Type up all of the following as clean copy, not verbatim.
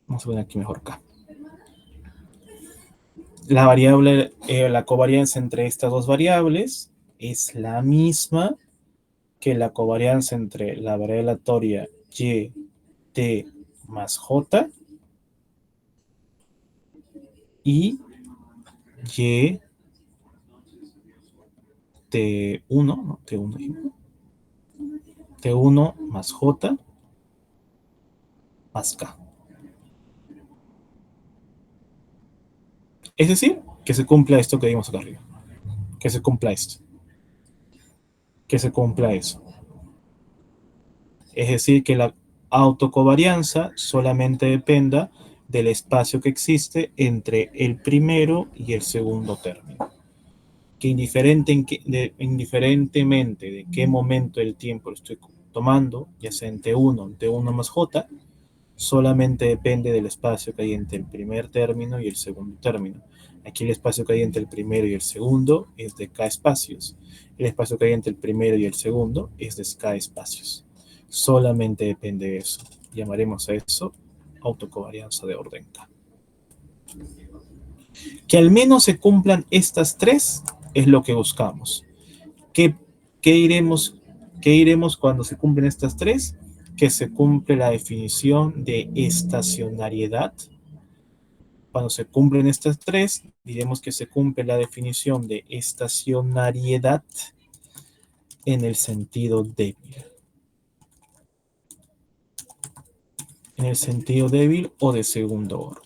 Vamos a poner aquí mejor K. La variable, la covarianza entre estas dos variables es la misma que la covarianza entre la variable aleatoria y, t más j y y t1, ¿no? t1 más j más k. Es decir, que se cumpla esto que vimos acá arriba. Que se cumpla esto. Que se cumpla eso. Es decir, que la autocovarianza solamente dependa del espacio que existe entre el primero y el segundo término. Que indiferentemente de qué momento del tiempo lo estoy tomando, ya sea en T1, T1 más J, solamente depende del espacio que hay entre el primer término y el segundo término. Aquí el espacio que hay entre el primero y el segundo es de K espacios. El espacio que hay entre el primero y el segundo es de K espacios. Solamente depende de eso. Llamaremos a eso autocovarianza de orden K. Que al menos se cumplan estas tres es lo que buscamos. ¿Qué, qué iremos, ¿Qué iremos cuando se cumplen estas tres? Que se cumple la definición de estacionariedad. Cuando se cumplen estas tres, diremos que se cumple la definición de estacionariedad en el sentido débil. En el sentido débil o de segundo orden.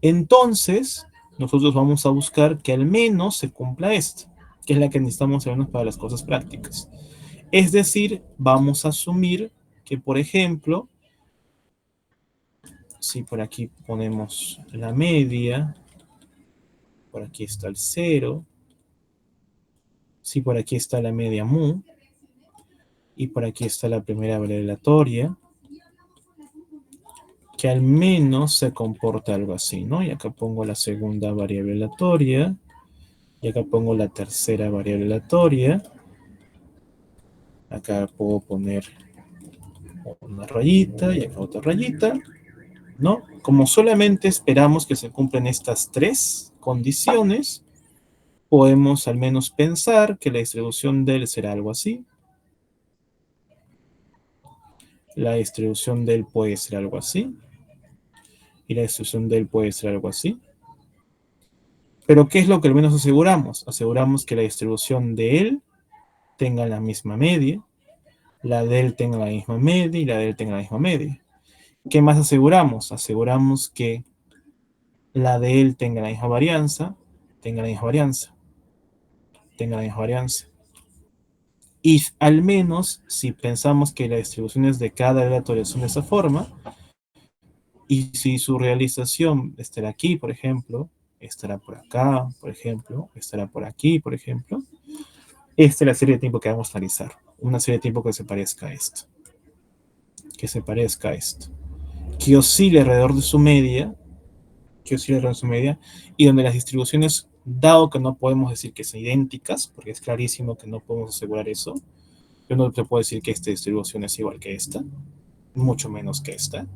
Entonces, nosotros vamos a buscar que al menos se cumpla esto, que es la que necesitamos sabernos para las cosas prácticas. Es decir, vamos a asumir que, por ejemplo, si por aquí ponemos la media, por aquí está el 0, si por aquí está la media mu, y por aquí está la primera variable aleatoria, que al menos se comporta algo así, ¿no? Y acá pongo la segunda variable aleatoria, y acá pongo la tercera variable aleatoria, acá puedo poner una rayita y acá otra rayita, ¿no? Como solamente esperamos que se cumplan estas tres condiciones, podemos al menos pensar que la distribución del será algo así. La distribución del puede ser algo así. Y la distribución del puede ser algo así. Pero ¿qué es lo que al menos aseguramos? Aseguramos que la distribución de él tenga la misma media, la de él tenga la misma media y la de él tenga la misma media. ¿Qué más aseguramos? Aseguramos que la de él tenga la misma varianza, tenga la misma varianza, tenga la misma varianza. Y al menos si pensamos que las distribuciones de cada aleatorio son de esa forma, y si su realización estará aquí, por ejemplo, estará por acá, por ejemplo, estará por aquí, por ejemplo, esta es la serie de tiempo que vamos a analizar. Una serie de tiempo que se parezca a esto. Que se parezca a esto. Que oscile alrededor de su media, que oscile alrededor de su media, y donde las distribuciones, dado que no podemos decir que son idénticas, porque es clarísimo que no podemos asegurar eso, yo no te puedo decir que esta distribución es igual que esta, mucho menos que esta.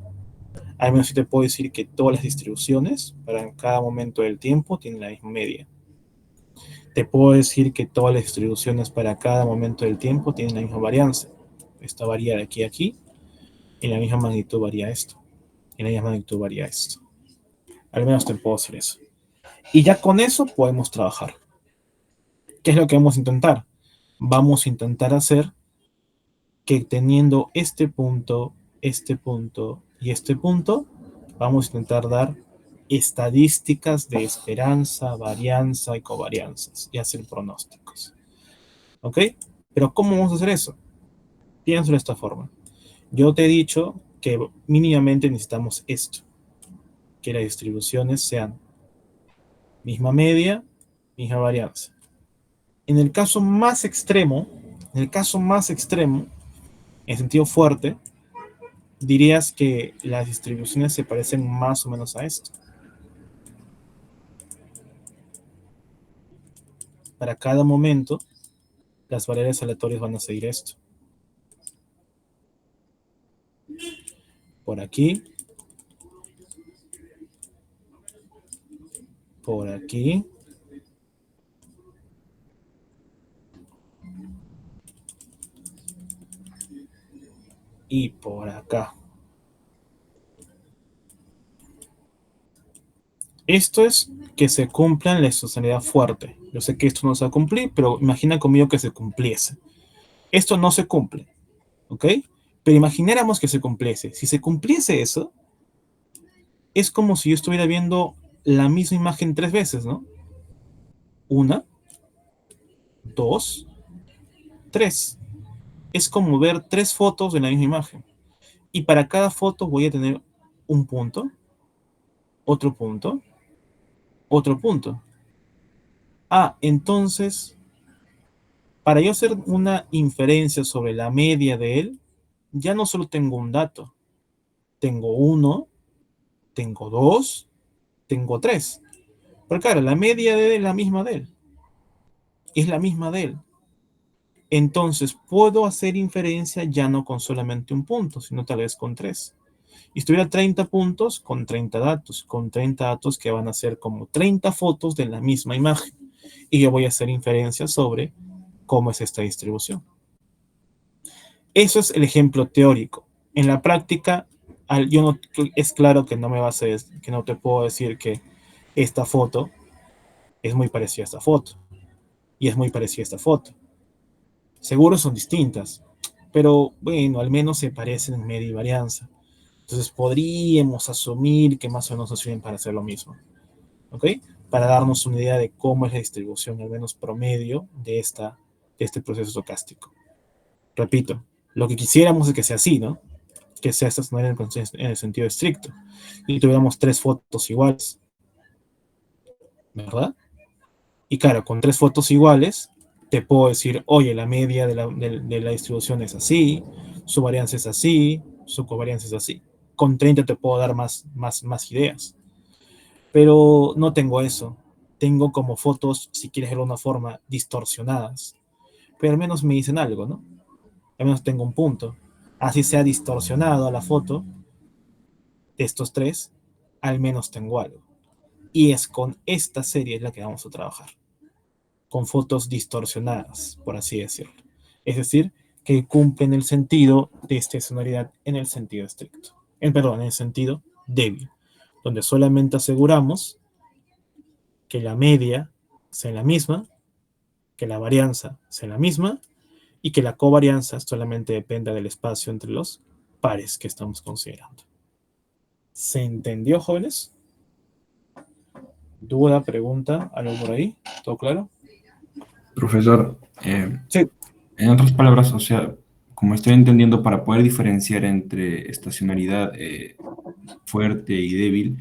Al menos sí te puedo decir que todas las distribuciones para cada momento del tiempo tienen la misma media. Te puedo decir que todas las distribuciones para cada momento del tiempo tienen la misma varianza. Esta varía de aquí a aquí, y la misma magnitud varía esto. Y la misma magnitud varía esto. Al menos te puedo decir eso. Y ya con eso podemos trabajar. ¿Qué es lo que vamos a intentar? Vamos a intentar hacer que teniendo este punto y este punto, vamos a intentar dar estadísticas de esperanza, varianza y covarianzas y hacer pronósticos. ¿Ok? Pero ¿cómo vamos a hacer eso? Pienso de esta forma. Yo te he dicho que mínimamente necesitamos esto, que las distribuciones sean misma media, misma varianza. En el caso más extremo, en sentido fuerte, dirías que las distribuciones se parecen más o menos a esto. Para cada momento, las variables aleatorias van a seguir esto. por aquí, por aquí, y por acá. Esto es que se cumpla en la estacionalidad fuerte. Yo sé que esto no se va a cumplir, pero imagina conmigo que se cumpliese. Esto no se cumple, ¿ok? Pero imagináramos que se cumpliese. Si se cumpliese eso, es como si yo estuviera viendo la misma imagen 3 veces, ¿no? Una, dos, tres. Es como ver 3 fotos de la misma imagen. Y para cada foto voy a tener un punto, otro punto, otro punto. Ah, entonces, para yo hacer una inferencia sobre la media de él, ya no solo tengo un dato, tengo uno, tengo dos, tengo tres. Pero claro, la media de él es la misma de él. Es la misma de él. Entonces puedo hacer inferencia ya no con solamente un punto, sino tal vez con tres. Y si tuviera 30 puntos con 30 datos, con 30 datos que van a ser como 30 fotos de la misma imagen. Y yo voy a hacer inferencia sobre cómo es esta distribución. Eso es el ejemplo teórico. En la práctica, yo no, es claro que no me vas a, que no te puedo decir que esta foto es muy parecida a esta foto y es muy parecida a esta foto. Seguro son distintas, pero bueno, al menos se parecen en media y varianza. Entonces podríamos asumir que más o menos nos sirven para hacer lo mismo, ¿ok? Para darnos una idea de cómo es la distribución, al menos promedio, de este proceso estocástico. Repito, lo que quisiéramos es que sea así, ¿no? Que sea esta manera en el sentido estricto. Y tuviéramos 3 fotos iguales, ¿verdad? Y claro, con 3 fotos iguales, te puedo decir, oye, la media de la distribución es así, su varianza es así, su covarianza es así. Con 30 te puedo dar más ideas. Pero no tengo eso. Tengo como fotos, si quieres verlo de una forma, distorsionadas. Pero al menos me dicen algo, ¿no? Al menos tengo un punto. Así sea distorsionado la foto de estos tres, al menos tengo algo. Y es con esta serie la que vamos a trabajar. Con fotos distorsionadas, por así decirlo. Es decir, que cumplen el sentido de estacionalidad en el sentido estricto. Perdón, en el sentido débil, donde solamente aseguramos que la media sea la misma, que la varianza sea la misma y que la covarianza solamente dependa del espacio entre los pares que estamos considerando. ¿Se entendió, jóvenes? ¿Duda, pregunta, algo por ahí? ¿Todo claro? Profesor, Sí. en otras palabras, o sea, como estoy entendiendo, para poder diferenciar entre estacionalidad fuerte y débil,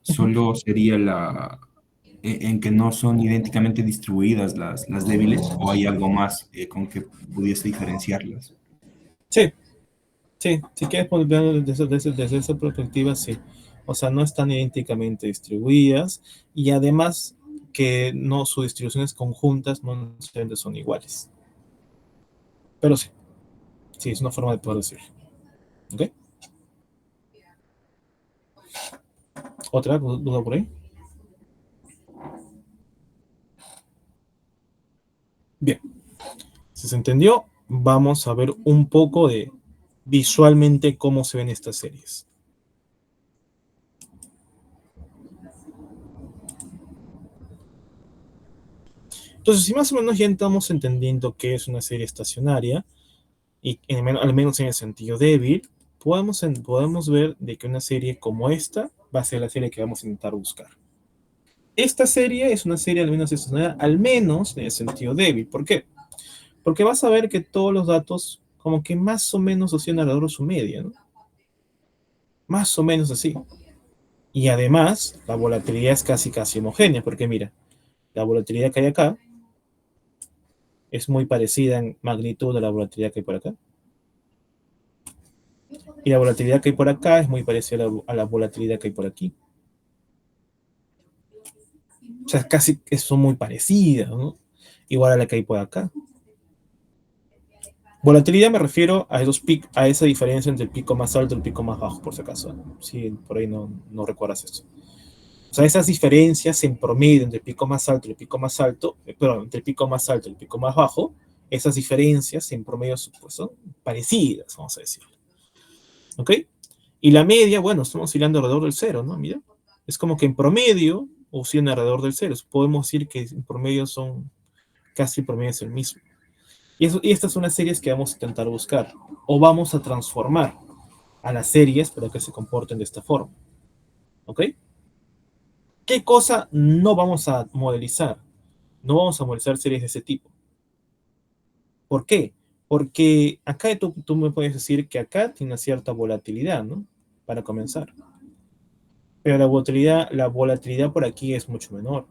Uh-huh. solo sería en que no son idénticamente distribuidas las débiles, o hay algo más con que pudiese diferenciarlas. Sí, sí, si quieres verlo desde esa perspectiva, sí. O sea, no están idénticamente distribuidas y además que no sus distribuciones conjuntas no necesariamente son iguales. Pero sí, sí, es una forma de poder decirlo. ¿Ok? ¿Otra duda por ahí? Bien, si se entendió, vamos a ver un poco de visualmente cómo se ven estas series. Entonces, si más o menos ya estamos entendiendo qué es una serie estacionaria, y al menos en el sentido débil, podemos ver de que una serie como esta va a ser la serie que vamos a intentar buscar. Esta serie es una serie al menos estacionaria, al menos en el sentido débil. ¿Por qué? Porque vas a ver que todos los datos como que más o menos oscilan alrededor de su media, ¿no? Más o menos así. Y además, la volatilidad es casi homogénea, porque mira, la volatilidad que hay acá es muy parecida en magnitud a la volatilidad que hay por acá. Y la volatilidad que hay por acá es muy parecida a la volatilidad que hay por aquí. O sea, casi son muy parecidas, ¿no? Igual a la que hay por acá. Volatilidad me refiero a, a esa diferencia entre el pico más alto y el pico más bajo, por si acaso. Si por ahí no recuerdas eso. O sea, esas diferencias en promedio entre el pico más alto y el pico más alto, perdón, entre el pico más alto y el pico más bajo, esas diferencias en promedio pues, son parecidas, vamos a decirlo. ¿Ok? Y la media, bueno, estamos oscilando alrededor del cero, ¿no? Mira, es como que en promedio oscilan alrededor del cero. Podemos decir que en promedio son, casi el promedio es el mismo. Y estas son las series que vamos a intentar buscar. O vamos a transformar a las series para que se comporten de esta forma. ¿Ok? ¿Qué cosa no vamos a modelizar? No vamos a modelizar series de ese tipo. ¿Por qué? Porque acá tú me puedes decir que acá tiene una cierta volatilidad, ¿no? Para comenzar. Pero la volatilidad por aquí es mucho menor.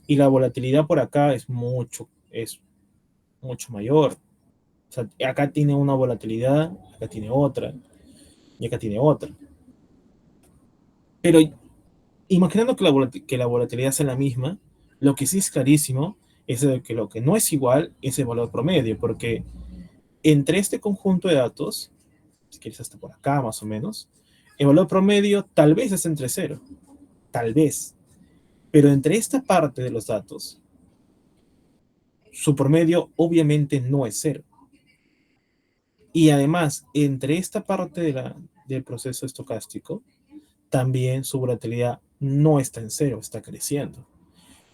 Y la volatilidad por acá es mucho mayor. O sea, acá tiene una volatilidad, acá tiene otra, y acá tiene otra. Pero imaginando que la volatilidad sea la misma, lo que sí es clarísimo es que lo que no es igual es el valor promedio, porque entre este conjunto de datos, si quieres hasta por acá más o menos, el valor promedio tal vez es entre cero, tal vez, pero entre esta parte de los datos, su promedio obviamente no es cero. Y además, entre esta parte del proceso estocástico, también su volatilidad no está en cero, está creciendo.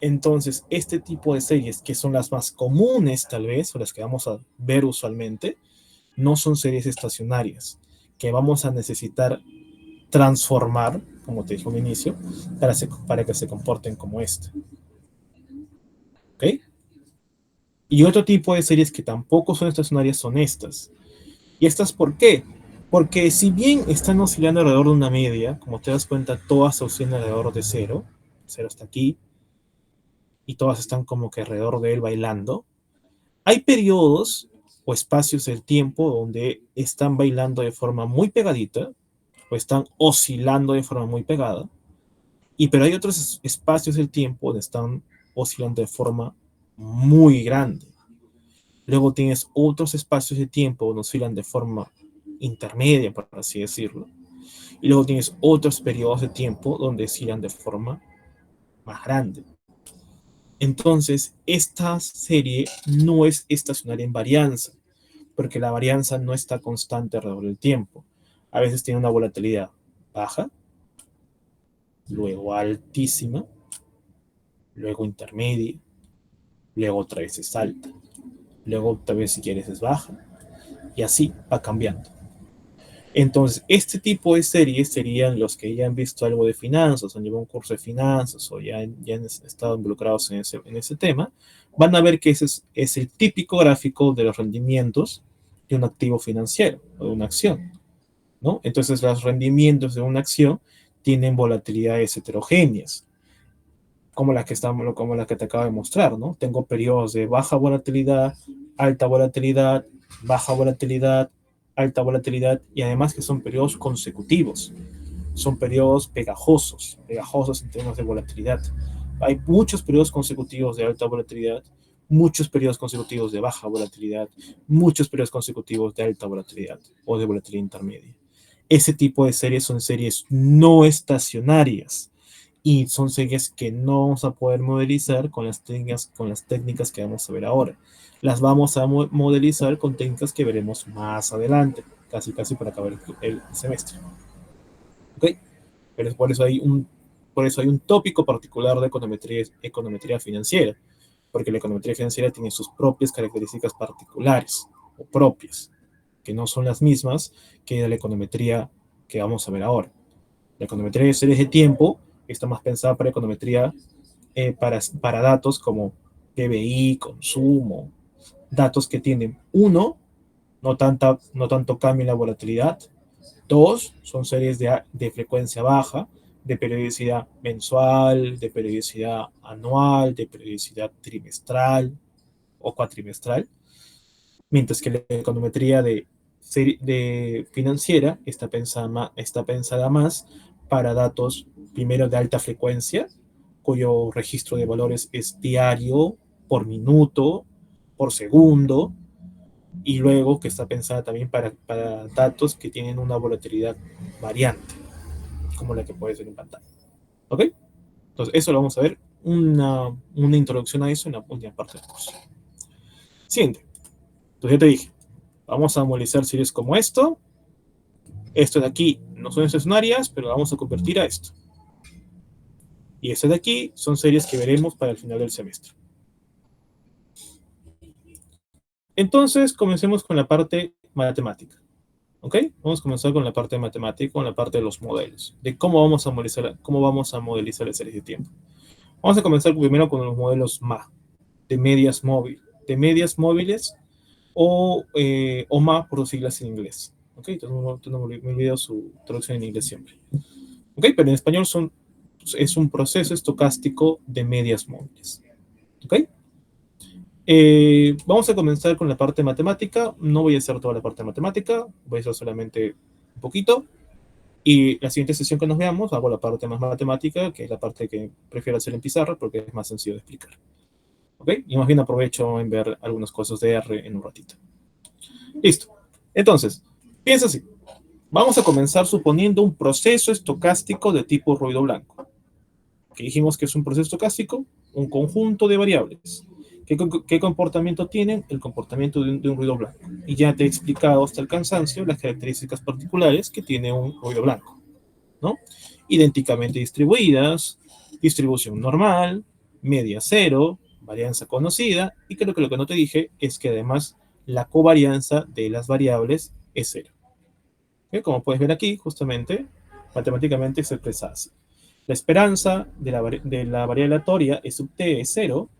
Entonces, este tipo de series, que son las más comunes tal vez, o las que vamos a ver usualmente, no son series estacionarias, que vamos a necesitar transformar, como te dije al inicio, para que se comporten como esta. ¿Ok? Y otro tipo de series que tampoco son estacionarias son estas. ¿Y estas por qué? Porque si bien están oscilando alrededor de una media, como te das cuenta, todas oscilan alrededor de cero, cero está aquí, y todas están como que alrededor de él bailando, hay periodos o espacios del tiempo donde están bailando de forma muy pegadita, o están oscilando de forma muy pegada, pero hay otros espacios del tiempo donde están oscilando de forma muy grande. Luego tienes otros espacios de tiempo donde oscilan de forma intermedia, por así decirlo. Y luego tienes otros periodos de tiempo donde oscilan de forma más grande. Entonces, esta serie no es estacionaria en varianza, porque la varianza no está constante alrededor del tiempo. A veces tiene una volatilidad baja, luego altísima, luego intermedia, luego otra vez es alta, luego otra vez si quieres es baja, y así va cambiando. Entonces, este tipo de series serían los que ya han visto algo de finanzas, han llevado un curso de finanzas o ya han estado involucrados en ese tema, van a ver que ese es el típico gráfico de los rendimientos de un activo financiero o de una acción, ¿no? Entonces, los rendimientos de una acción tienen volatilidades heterogéneas, como la que te acabo de mostrar, ¿no? Tengo periodos de baja volatilidad, alta volatilidad, baja volatilidad, alta volatilidad, y además que son periodos consecutivos, son periodos pegajosos en términos de volatilidad. Hay muchos periodos consecutivos de alta volatilidad, muchos periodos consecutivos de baja volatilidad, muchos periodos consecutivos de alta volatilidad o de volatilidad intermedia. Ese tipo de series son series no estacionarias y son series que no vamos a poder modelizar con las técnicas que vamos a ver ahora. Las vamos a modelizar con técnicas que veremos más adelante, casi para acabar el semestre. ¿Ok? Pero por eso hay un tópico particular de econometría financiera, porque la econometría financiera tiene sus propias características particulares o propias, que no son las mismas que la econometría que vamos a ver ahora. La econometría de series de tiempo está más pensada para econometría para datos como PBI, consumo, datos que tienen, uno, no tanto cambio en la volatilidad, dos, son series de frecuencia baja, de periodicidad mensual, de periodicidad anual, de periodicidad trimestral o cuatrimestral, mientras que la econometría de financiera está pensada más para datos primero de alta frecuencia, cuyo registro de valores es diario, por minuto, por segundo, y luego que está pensada también para datos que tienen una volatilidad variante, como la que puede ser en pantalla. ¿Ok? Entonces, eso lo vamos a ver, una introducción a eso en la última parte del curso. Siguiente. Entonces, ya te dije, vamos a modelizar series como esto. Esto de aquí no son estacionarias, pero vamos a convertir a esto. Y estas de aquí son series que veremos para el final del semestre. Entonces, comencemos con la parte matemática. ¿Ok? Vamos a comenzar con la parte matemática, con la parte de los modelos, de cómo vamos a modelizar las series de tiempo. Vamos a comenzar primero con los modelos MA, de medias móviles o MA por sus siglas en inglés. ¿Ok? Entonces, no me olvido su traducción en inglés siempre. ¿Ok? Pero en español es un proceso estocástico de medias móviles. ¿Ok? Vamos a comenzar con la parte matemática. No voy a hacer toda la parte matemática, voy a hacer solamente un poquito. Y la siguiente sesión que nos veamos, hago la parte más matemática, que es la parte que prefiero hacer en pizarra porque es más sencillo de explicar. ¿Ok? Y más bien aprovecho en ver algunas cosas de R en un ratito. Listo. Entonces, piensa así. Vamos a comenzar suponiendo un proceso estocástico de tipo ruido blanco. Que dijimos que es un proceso estocástico, un conjunto de variables. ¿Qué comportamiento tienen? El comportamiento de un ruido blanco. Y ya te he explicado hasta el cansancio las características particulares que tiene un ruido blanco, ¿no? Idénticamente distribuidas, distribución normal, media cero, varianza conocida, y creo que lo que no te dije es que además la covarianza de las variables es cero. ¿Okay? Como puedes ver aquí, justamente, matemáticamente se expresa así. La esperanza de la variable aleatoria E sub t es 0,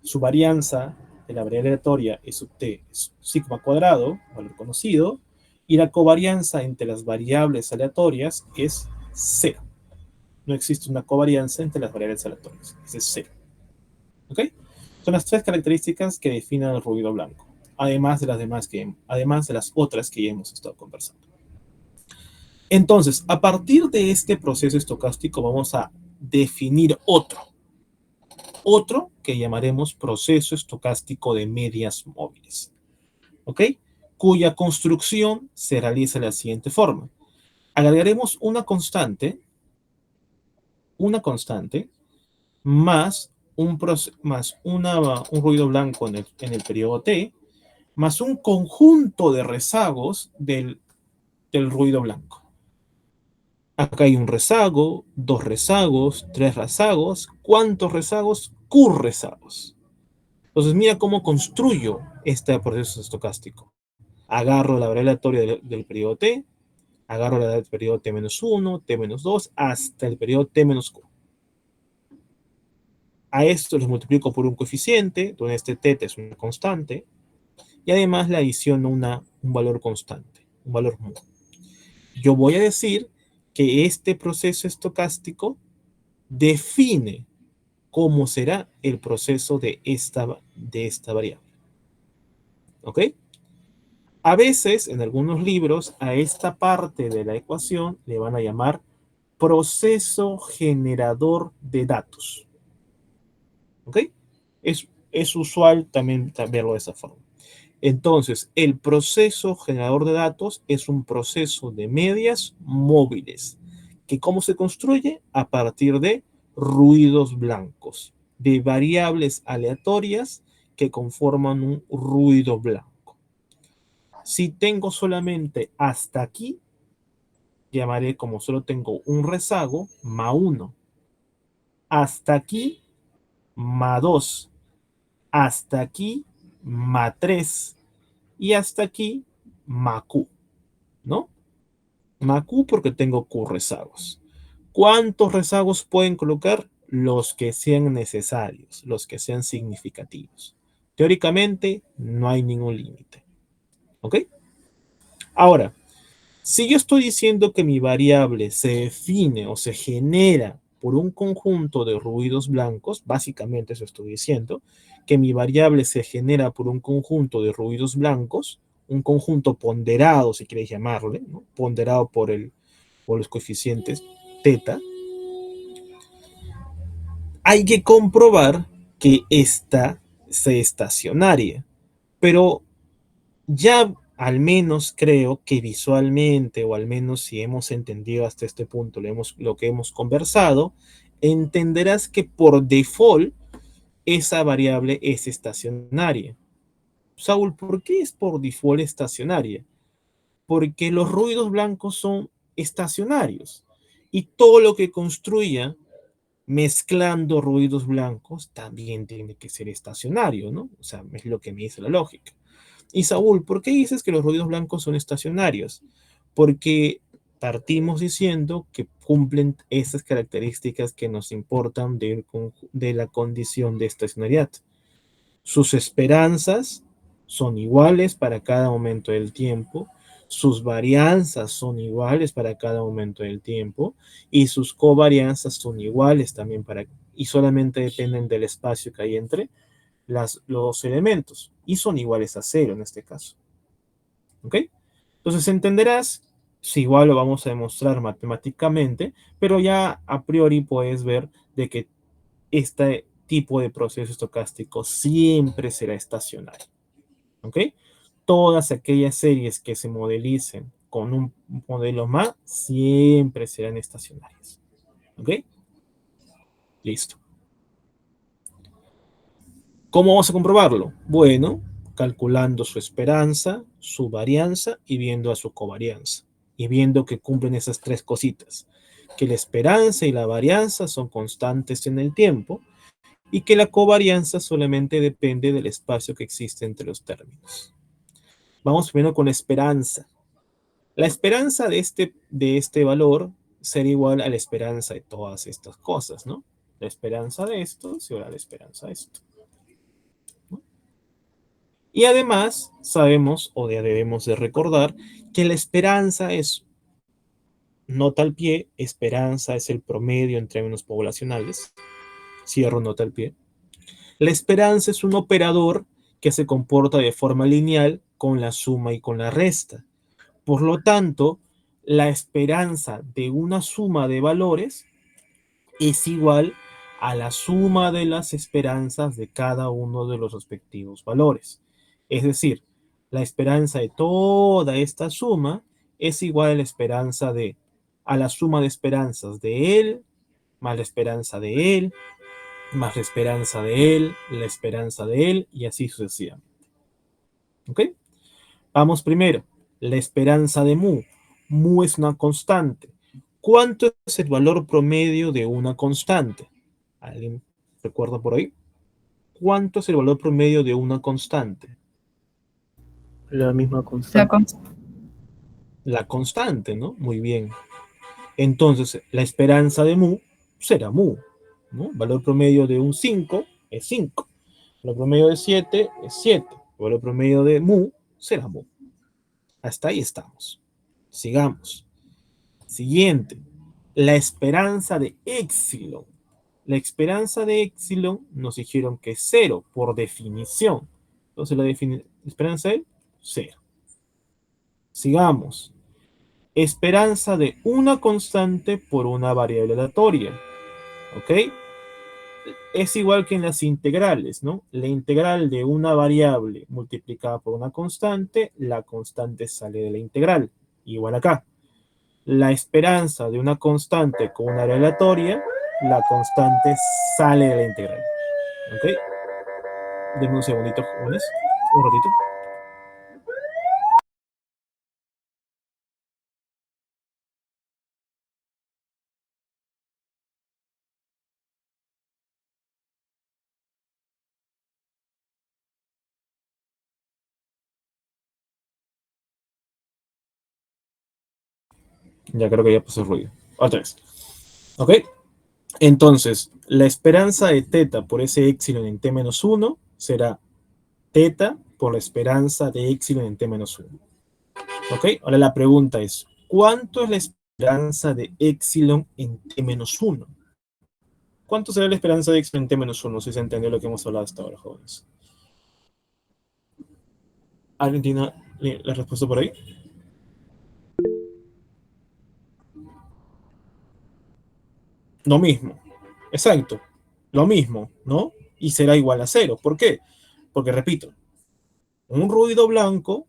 su varianza de la variable aleatoria E sub t es sigma cuadrado, valor conocido, y la covarianza entre las variables aleatorias es 0. No existe una covarianza entre las variables aleatorias, es 0. ¿Ok? Son las tres características que definen el ruido blanco, además de las otras que ya hemos estado conversando. Entonces, a partir de este proceso estocástico vamos a definir otro que llamaremos proceso estocástico de medias móviles, ¿ok? Cuya construcción se realiza de la siguiente forma. Agregaremos una constante más un ruido blanco en el periodo t, más un conjunto de rezagos del ruido blanco. Acá hay un rezago, dos rezagos, tres rezagos. ¿Cuántos rezagos? Q rezagos. Entonces, mira cómo construyo este proceso estocástico. Agarro la variable aleatoria del periodo t, agarro la del periodo t-1, t-2, hasta el periodo t-q. A esto les multiplico por un coeficiente, donde este θ es una constante, y además le adiciono un valor constante, un valor mu. Yo voy a decir que este proceso estocástico define cómo será el proceso de esta variable. ¿Ok? A veces, en algunos libros, a esta parte de la ecuación le van a llamar proceso generador de datos. ¿Ok? Es usual también verlo de esa forma. Entonces, el proceso generador de datos es un proceso de medias móviles. ¿Que cómo se construye? A partir de ruidos blancos, de variables aleatorias que conforman un ruido blanco. Si tengo solamente hasta aquí, llamaré como solo tengo un rezago, ma1. Hasta aquí, ma2. Hasta aquí, ma3. Y hasta aquí, ma-q, ¿no? Ma-q porque tengo q rezagos. ¿Cuántos rezagos pueden colocar? Los que sean necesarios, los que sean significativos. Teóricamente, no hay ningún límite. ¿Ok? Ahora, si yo estoy diciendo que mi variable se define o se genera por un conjunto de ruidos blancos, básicamente eso estoy diciendo, que mi variable se genera por un conjunto de ruidos blancos, un conjunto ponderado, si quieres llamarle, ¿no? Ponderado por los coeficientes θ, hay que comprobar que esta sea estacionaria. Pero ya al menos creo que visualmente, o al menos si hemos entendido hasta este punto lo que hemos conversado, entenderás que por default esa variable es estacionaria. Saúl, ¿por qué es por default estacionaria? Porque los ruidos blancos son estacionarios y todo lo que construya mezclando ruidos blancos también tiene que ser estacionario, ¿no? O sea, es lo que me dice la lógica. Y Saúl, ¿por qué dices que los ruidos blancos son estacionarios? Porque partimos diciendo que cumplen esas características que nos importan de la condición de estacionariedad. Sus esperanzas son iguales para cada momento del tiempo, sus varianzas son iguales para cada momento del tiempo y sus covarianzas son iguales también y solamente dependen del espacio que hay entre los elementos y son iguales a cero en este caso. ¿Ok? Entonces entenderás, si igual lo vamos a demostrar matemáticamente, pero ya a priori puedes ver de que este tipo de proceso estocástico siempre será estacionario. ¿Ok? Todas aquellas series que se modelicen con un modelo más siempre serán estacionarias. ¿Ok? Listo. ¿Cómo vamos a comprobarlo? Bueno, calculando su esperanza, su varianza y viendo a su covarianza. Y viendo que cumplen esas tres cositas. Que la esperanza y la varianza son constantes en el tiempo y que la covarianza solamente depende del espacio que existe entre los términos. Vamos primero con la esperanza. La esperanza de este valor será igual a la esperanza de todas estas cosas, ¿no? La esperanza de esto será la esperanza de esto. Y además sabemos, o debemos de recordar, que la esperanza es, nota al pie, esperanza es el promedio en términos poblacionales, cierro nota al pie. La esperanza es un operador que se comporta de forma lineal con la suma y con la resta. Por lo tanto, la esperanza de una suma de valores es igual a la suma de las esperanzas de cada uno de los respectivos valores. Es decir, la esperanza de toda esta suma es igual a a la suma de esperanzas de él, más la esperanza de él, más la esperanza de él, la esperanza de él, y así sucesivamente. ¿Ok? Vamos primero, la esperanza de mu. Mu es una constante. ¿Cuánto es el valor promedio de una constante? ¿Alguien recuerda por ahí? ¿Cuánto es el valor promedio de una constante? La misma La constante. constante. La constante, ¿no? Muy bien. Entonces, la esperanza de mu será mu, ¿no? Valor promedio de un 5 es 5. Valor promedio de 7 es 7. Valor promedio de mu será mu. Hasta ahí estamos. Sigamos. Siguiente. La esperanza de épsilon. La esperanza de épsilon nos dijeron que es 0 por definición. Entonces la esperanza es 0. Sigamos. Esperanza de una constante por una variable aleatoria. ¿Ok? Es igual que en las integrales, ¿no? La integral de una variable multiplicada por una constante, la constante sale de la integral. Igual acá. La esperanza de una constante con una aleatoria, la constante sale de la integral. ¿Ok? Denme un segundito, jóvenes. Un ratito. Ya creo que ya pasó el ruido. Otra vez. ¿Ok? Entonces, la esperanza de teta por ese épsilon en t-1 será teta por la esperanza de épsilon en t-1. ¿Ok? Ahora la pregunta es, ¿cuánto es la esperanza de épsilon en t-1? ¿Cuánto será la esperanza de épsilon en t-1? Si se entendió lo que hemos hablado hasta ahora, jóvenes. ¿Alguien tiene la respuesta por ahí? Lo mismo. Exacto. Lo mismo, ¿no? Y será igual a 0. ¿Por qué? Porque repito, un ruido blanco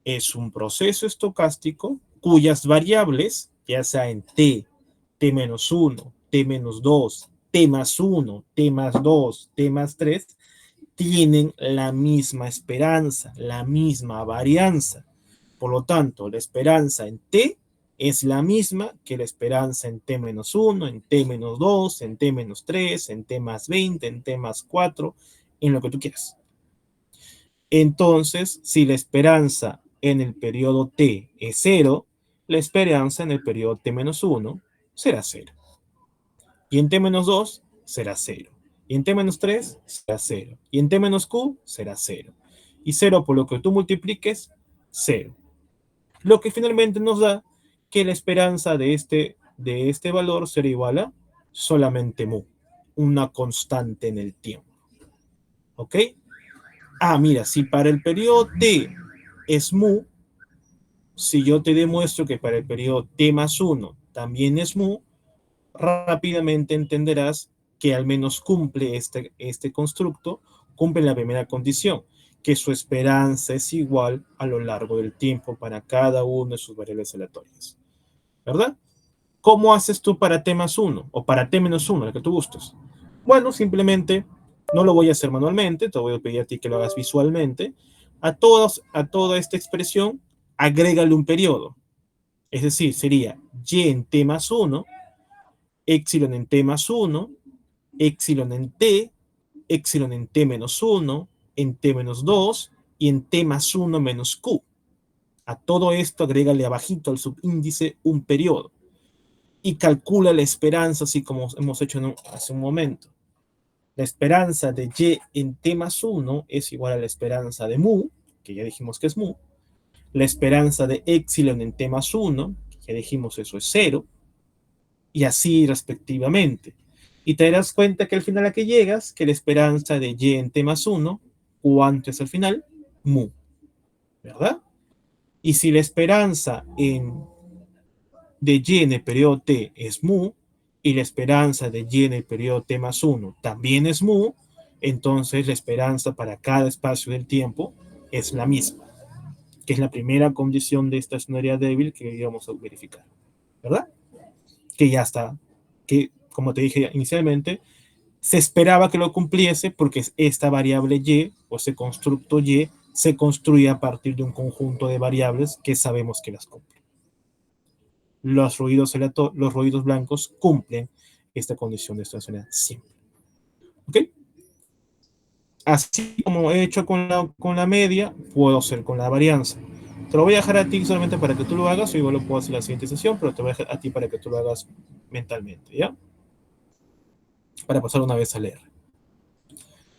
es un proceso estocástico cuyas variables, ya sea en t, t-1, t-2, t más 1, t más 2, t más 3, tienen la misma esperanza, la misma varianza. Por lo tanto, la esperanza en t es la misma que la esperanza en t-1, en t-2, en t-3, en t más 20, en t más 4, en lo que tú quieras. Entonces, si la esperanza en el periodo t es 0, la esperanza en el periodo t-1 será 0. Y en t-2 será 0. Y en t-3 será 0. Y en t-q será 0. Y 0 por lo que tú multipliques, 0. Lo que finalmente nos da que la esperanza de este valor será igual a solamente mu, una constante en el tiempo. ¿Ok? Ah, mira, si para el periodo t es mu, si yo te demuestro que para el periodo t más 1 también es mu, rápidamente entenderás que al menos cumple este constructo, cumple la primera condición, que su esperanza es igual a lo largo del tiempo para cada una de sus variables aleatorias. ¿Verdad? ¿Cómo haces tú para t más 1 o para t menos 1, el que tú gustes? Bueno, simplemente no lo voy a hacer manualmente, te voy a pedir a ti que lo hagas visualmente. A toda esta expresión, agrégale un periodo. Es decir, sería y en t más 1, epsilon en t más 1, epsilon en t menos 1, en t menos 2 y en t más 1 menos q. A todo esto agrégale abajito al subíndice un periodo y calcula la esperanza, así como hemos hecho hace un momento. La esperanza de y en t más 1 es igual a la esperanza de mu, que ya dijimos que es mu. La esperanza de epsilon en t más 1, que ya dijimos eso es 0. Y así respectivamente. Y te darás cuenta que al final a que llegas, que la esperanza de y en t más 1, ¿cuánto es al final? Mu. ¿Verdad? Y si la esperanza de y en el periodo t es mu, y la esperanza de y en el periodo t más 1 también es mu, entonces la esperanza para cada espacio del tiempo es la misma, que es la primera condición de estacionariedad débil que íbamos a verificar. ¿Verdad? Que ya está, que como te dije inicialmente, se esperaba que lo cumpliese porque esta variable y, o ese constructo y, se construye a partir de un conjunto de variables que sabemos que las cumplen. Los ruidos blancos cumplen esta condición de estacionalidad siempre. ¿Ok? Así como he hecho con la media, puedo hacer con la varianza. Te lo voy a dejar a ti solamente para que tú lo hagas, o igual lo puedo hacer en la siguiente sesión, pero te voy a dejar a ti para que tú lo hagas mentalmente, ¿ya? Para pasar una vez a leer.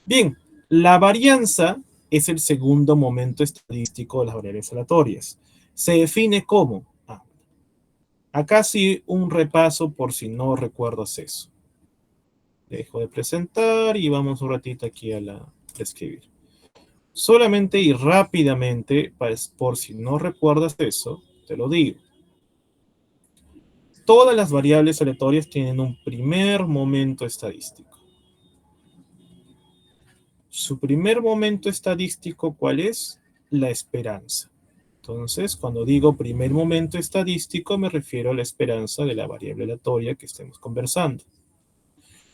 Bien, la varianza es el segundo momento estadístico de las variables aleatorias. Se define como, acá sí un repaso por si no recuerdas eso. Dejo de presentar y vamos un ratito aquí a escribir. Solamente y rápidamente, por si no recuerdas eso, te lo digo. Todas las variables aleatorias tienen un primer momento estadístico. Su primer momento estadístico, ¿cuál es? La esperanza. Entonces, cuando digo primer momento estadístico, me refiero a la esperanza de la variable aleatoria que estemos conversando.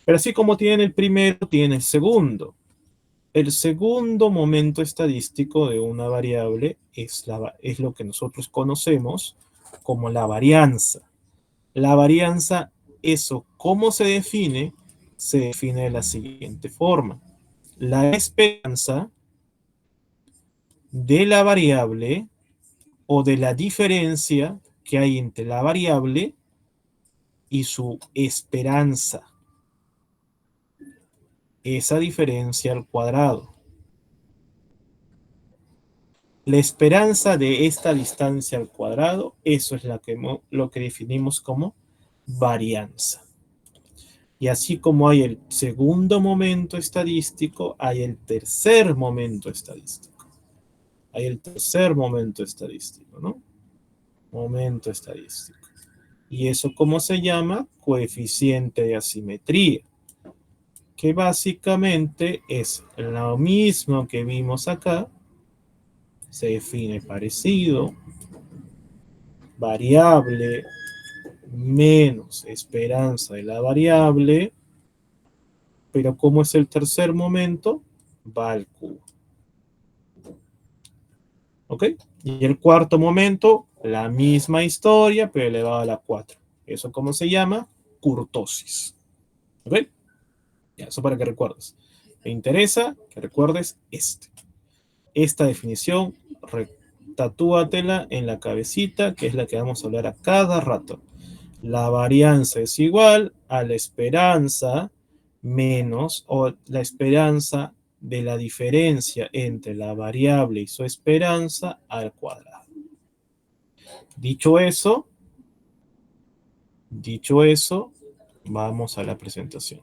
Pero así como tiene el primero, tiene el segundo. El segundo momento estadístico de una variable es lo que nosotros conocemos como la varianza. La varianza, eso, ¿cómo se define? Se define de la siguiente forma. La esperanza de la variable o de la diferencia que hay entre la variable y su esperanza. Esa diferencia al cuadrado. La esperanza de esta distancia al cuadrado, eso es lo que definimos como varianza. Y así como hay el segundo momento estadístico, hay el tercer momento estadístico. Hay el tercer momento estadístico, ¿no? Momento estadístico. ¿Y eso cómo se llama? Coeficiente de asimetría. ¿Ok? que básicamente es lo mismo que vimos acá. Se define parecido, variable menos esperanza de la variable, pero como es el tercer momento, va al cubo. ¿Ok? Y el cuarto momento, la misma historia, pero elevado a la 4. ¿Eso cómo se llama? Kurtosis. ¿Ok? Ya, eso para que recuerdes. Me interesa que recuerdes esta definición, tatúatela en la cabecita, que es la que vamos a hablar a cada rato. La varianza es igual a la esperanza menos, o la esperanza de la diferencia entre la variable y su esperanza al cuadrado. Dicho eso, vamos a la presentación.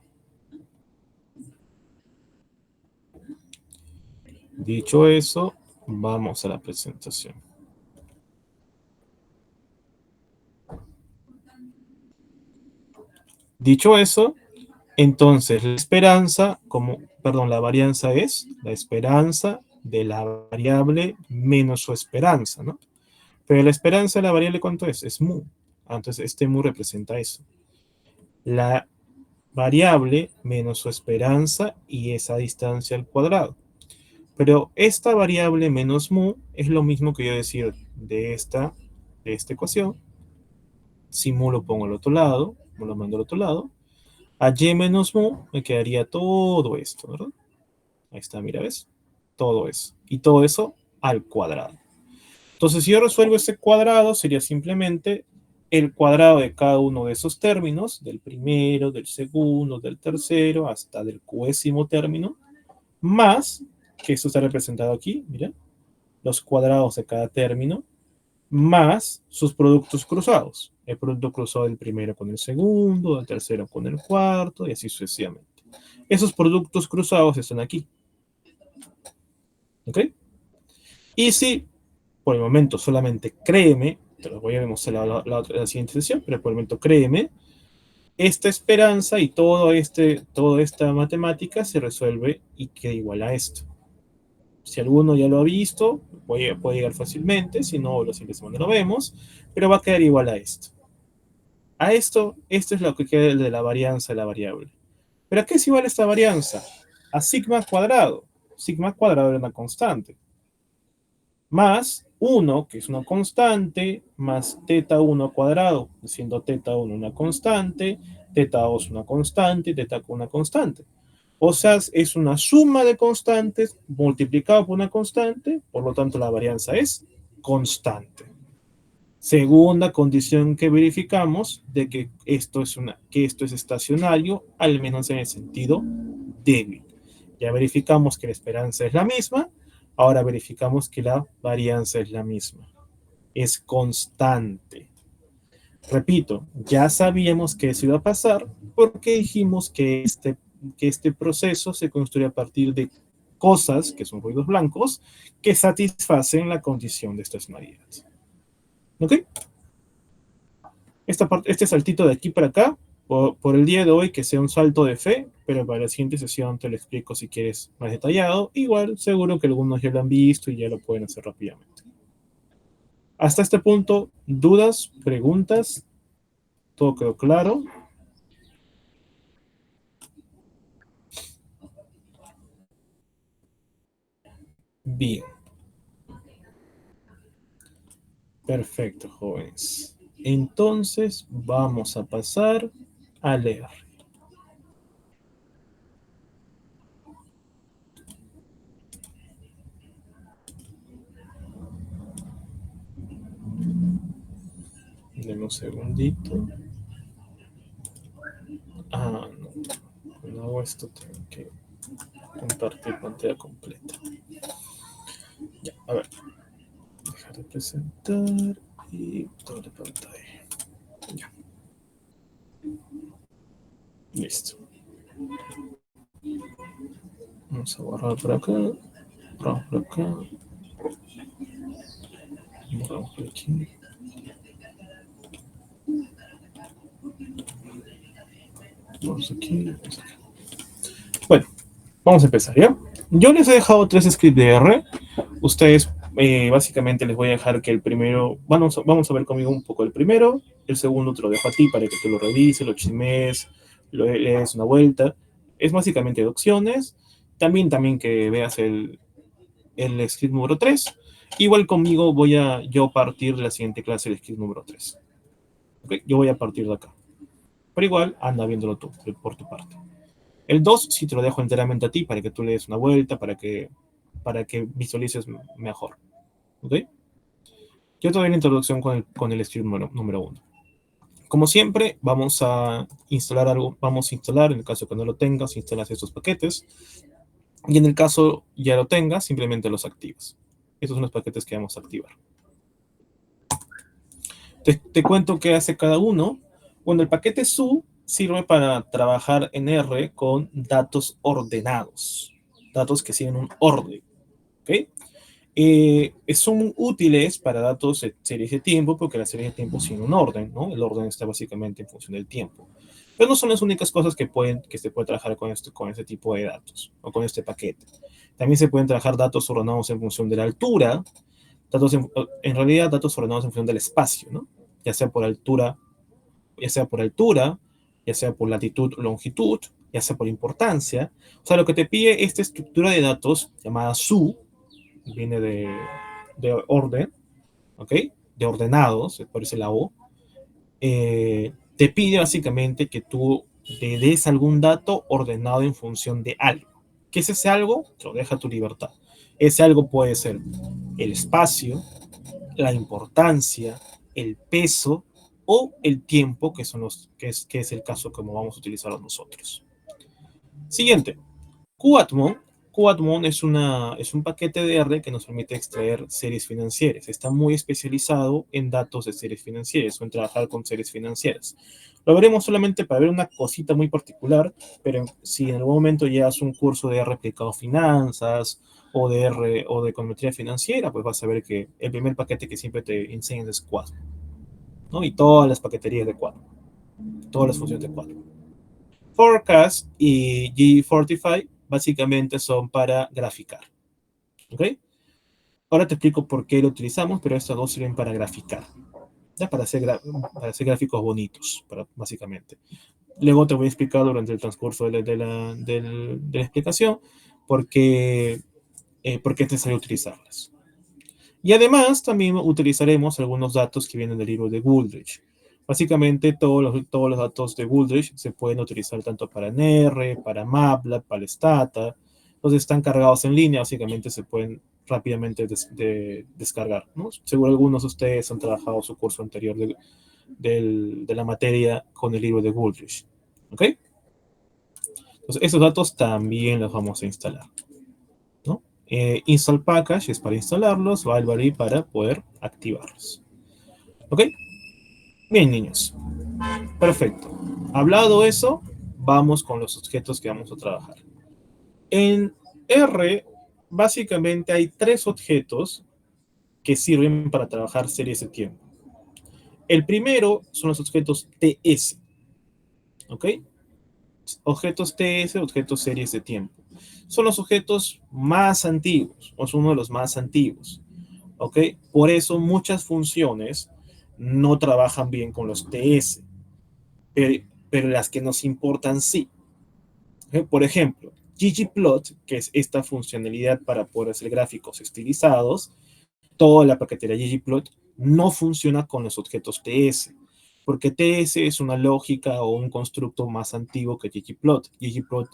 Dicho eso, vamos a la presentación. Dicho eso, entonces la esperanza, la varianza es la esperanza de la variable menos su esperanza, ¿no? Pero la esperanza de la variable, ¿cuánto es? Es mu. Entonces este mu representa eso. La variable menos su esperanza y esa distancia al cuadrado. Pero esta variable menos mu es lo mismo que yo decir de esta ecuación. Si mu lo pongo al otro lado, mu lo mando al otro lado, a y menos mu me quedaría todo esto, ¿verdad? Ahí está, mira, ¿ves? Todo eso. Y todo eso al cuadrado. Entonces, si yo resuelvo ese cuadrado, sería simplemente el cuadrado de cada uno de esos términos, del primero, del segundo, del tercero, hasta del cuésimo término, más, que esto está representado aquí, mira, los cuadrados de cada término, más sus productos cruzados. El producto cruzado del primero con el segundo, del tercero con el cuarto, y así sucesivamente. Esos productos cruzados están aquí. ¿Ok? Y si por el momento solamente créeme, te lo voy a demostrar la siguiente sesión, pero por el momento créeme, esta esperanza y toda esta matemática se resuelve y queda igual a esto. Si alguno ya lo ha visto, puede llegar fácilmente, si no, la siguiente semana lo vemos, pero va a quedar igual a esto. A esto es lo que queda de la varianza de la variable. ¿Pero a qué es igual esta varianza? A sigma cuadrado. Sigma cuadrado es una constante. Más 1, que es una constante, más teta 1 cuadrado, siendo teta 1 una constante, teta 2 una constante, teta una constante. O sea, es una suma de constantes multiplicado por una constante, por lo tanto la varianza es constante. Segunda condición que verificamos de que esto es estacionario, al menos en el sentido débil. Ya verificamos que la esperanza es la misma, ahora verificamos que la varianza es la misma. Es constante. Repito, ya sabíamos que eso iba a pasar porque dijimos que este proceso se construye a partir de cosas, que son ruidos blancos, que satisfacen la condición de estacionalidad. ¿Ok? Este saltito de aquí para acá, por el día de hoy, que sea un salto de fe, pero para la siguiente sesión te lo explico si quieres más detallado. Igual, seguro que algunos ya lo han visto y ya lo pueden hacer rápidamente. Hasta este punto, ¿dudas, preguntas? ¿Todo quedó claro? Bien. Perfecto, jóvenes. Entonces, vamos a pasar a leer. Deme un segundito. No. Cuando hago esto tengo que compartir pantalla completa. Ya, a ver. Dejar de presentar y doble pantalla. Ya. Listo. Vamos a borrar por acá. Borramos por acá. Borramos por aquí. Vamos aquí. Vamos a empezar, ¿ya? Yo les he dejado 3 scripts de R. Ustedes, básicamente, les voy a dejar que el primero, vamos a ver conmigo un poco el primero. El segundo te lo dejo a ti para que tú lo revises, lo chismes, lo lees una vuelta. Es básicamente de opciones. También que veas el script número 3. Igual conmigo voy a yo partir de la siguiente clase, el script número 3. ¿Ok? Yo voy a partir de acá. Pero igual, anda viéndolo tú, por tu parte. El 2 sí te lo dejo enteramente a ti para que tú le des una vuelta, para que visualices mejor. ¿Ok? Yo te doy la introducción con el script número 1. Como siempre, vamos a instalar algo. Vamos a instalar, en el caso que no lo tengas, instalas estos paquetes. Y en el caso ya lo tengas, simplemente los activas. Estos son los paquetes que vamos a activar. Te cuento qué hace cada uno. Bueno, el paquete su sirve para trabajar en R con datos ordenados. Datos que siguen un orden. ¿Ok? Son útiles para datos de series de tiempo porque las series de tiempo siguen un orden, ¿no? El orden está básicamente en función del tiempo. Pero no son las únicas cosas que se puede trabajar con este tipo de datos o con este paquete. También se pueden trabajar datos ordenados en función de la altura, en realidad datos ordenados en función del espacio, ¿no? Ya sea por altura, ya sea por altura, ya sea por latitud o longitud, ya sea por importancia. O sea, lo que te pide esta estructura de datos llamada SU, viene de orden, ¿ok? De ordenados, por eso la O, te pide básicamente que tú le des algún dato ordenado en función de algo. ¿Qué es ese algo? Te lo deja a tu libertad. Ese algo puede ser el espacio, la importancia, el peso o el tiempo, que es el caso como vamos a utilizarlo nosotros. Siguiente, QAtmon. QAtmon es un paquete de R que nos permite extraer series financieras. Está muy especializado en datos de series financieras o en trabajar con series financieras. Lo veremos solamente para ver una cosita muy particular, pero si en algún momento llevas un curso de R aplicado a finanzas o de R o de econometría financiera, pues vas a ver que el primer paquete que siempre te enseñan es QAtmon, ¿no? Y todas las paqueterías de QAtmon, todas las funciones de QAtmon. Forecast y G45 básicamente son para graficar. ¿Ok? Ahora te explico por qué lo utilizamos, pero estos dos sirven para graficar. ¿Ya? Para hacer gráficos bonitos, básicamente. Luego te voy a explicar durante el transcurso de la explicación por qué es necesario utilizarlas. Y además también utilizaremos algunos datos que vienen del libro de Wooldridge. Básicamente todos los datos de Wooldridge se pueden utilizar tanto para NR, para MATLAB, para Stata. Entonces están cargados en línea, básicamente se pueden rápidamente descargar, ¿no? Seguro algunos de ustedes han trabajado su curso anterior de la materia con el libro de Wooldridge. ¿Ok? Entonces esos datos también los vamos a instalar, ¿no? Install package es para instalarlos, Valvary para poder activarlos. ¿Ok? Bien, niños. Perfecto. Hablado eso, vamos con los objetos que vamos a trabajar. En R, básicamente hay 3 objetos que sirven para trabajar series de tiempo. El primero son los objetos TS. ¿Ok? Objetos TS, objetos series de tiempo. Son los objetos más antiguos, o son uno de los más antiguos. ¿Ok? Por eso muchas funciones no trabajan bien con los TS, pero las que nos importan sí. ¿Ok? Por ejemplo, ggplot, que es esta funcionalidad para poder hacer gráficos estilizados, toda la paquetería ggplot no funciona con los objetos TS, porque TS es una lógica o un constructo más antiguo que ggplot. ggplot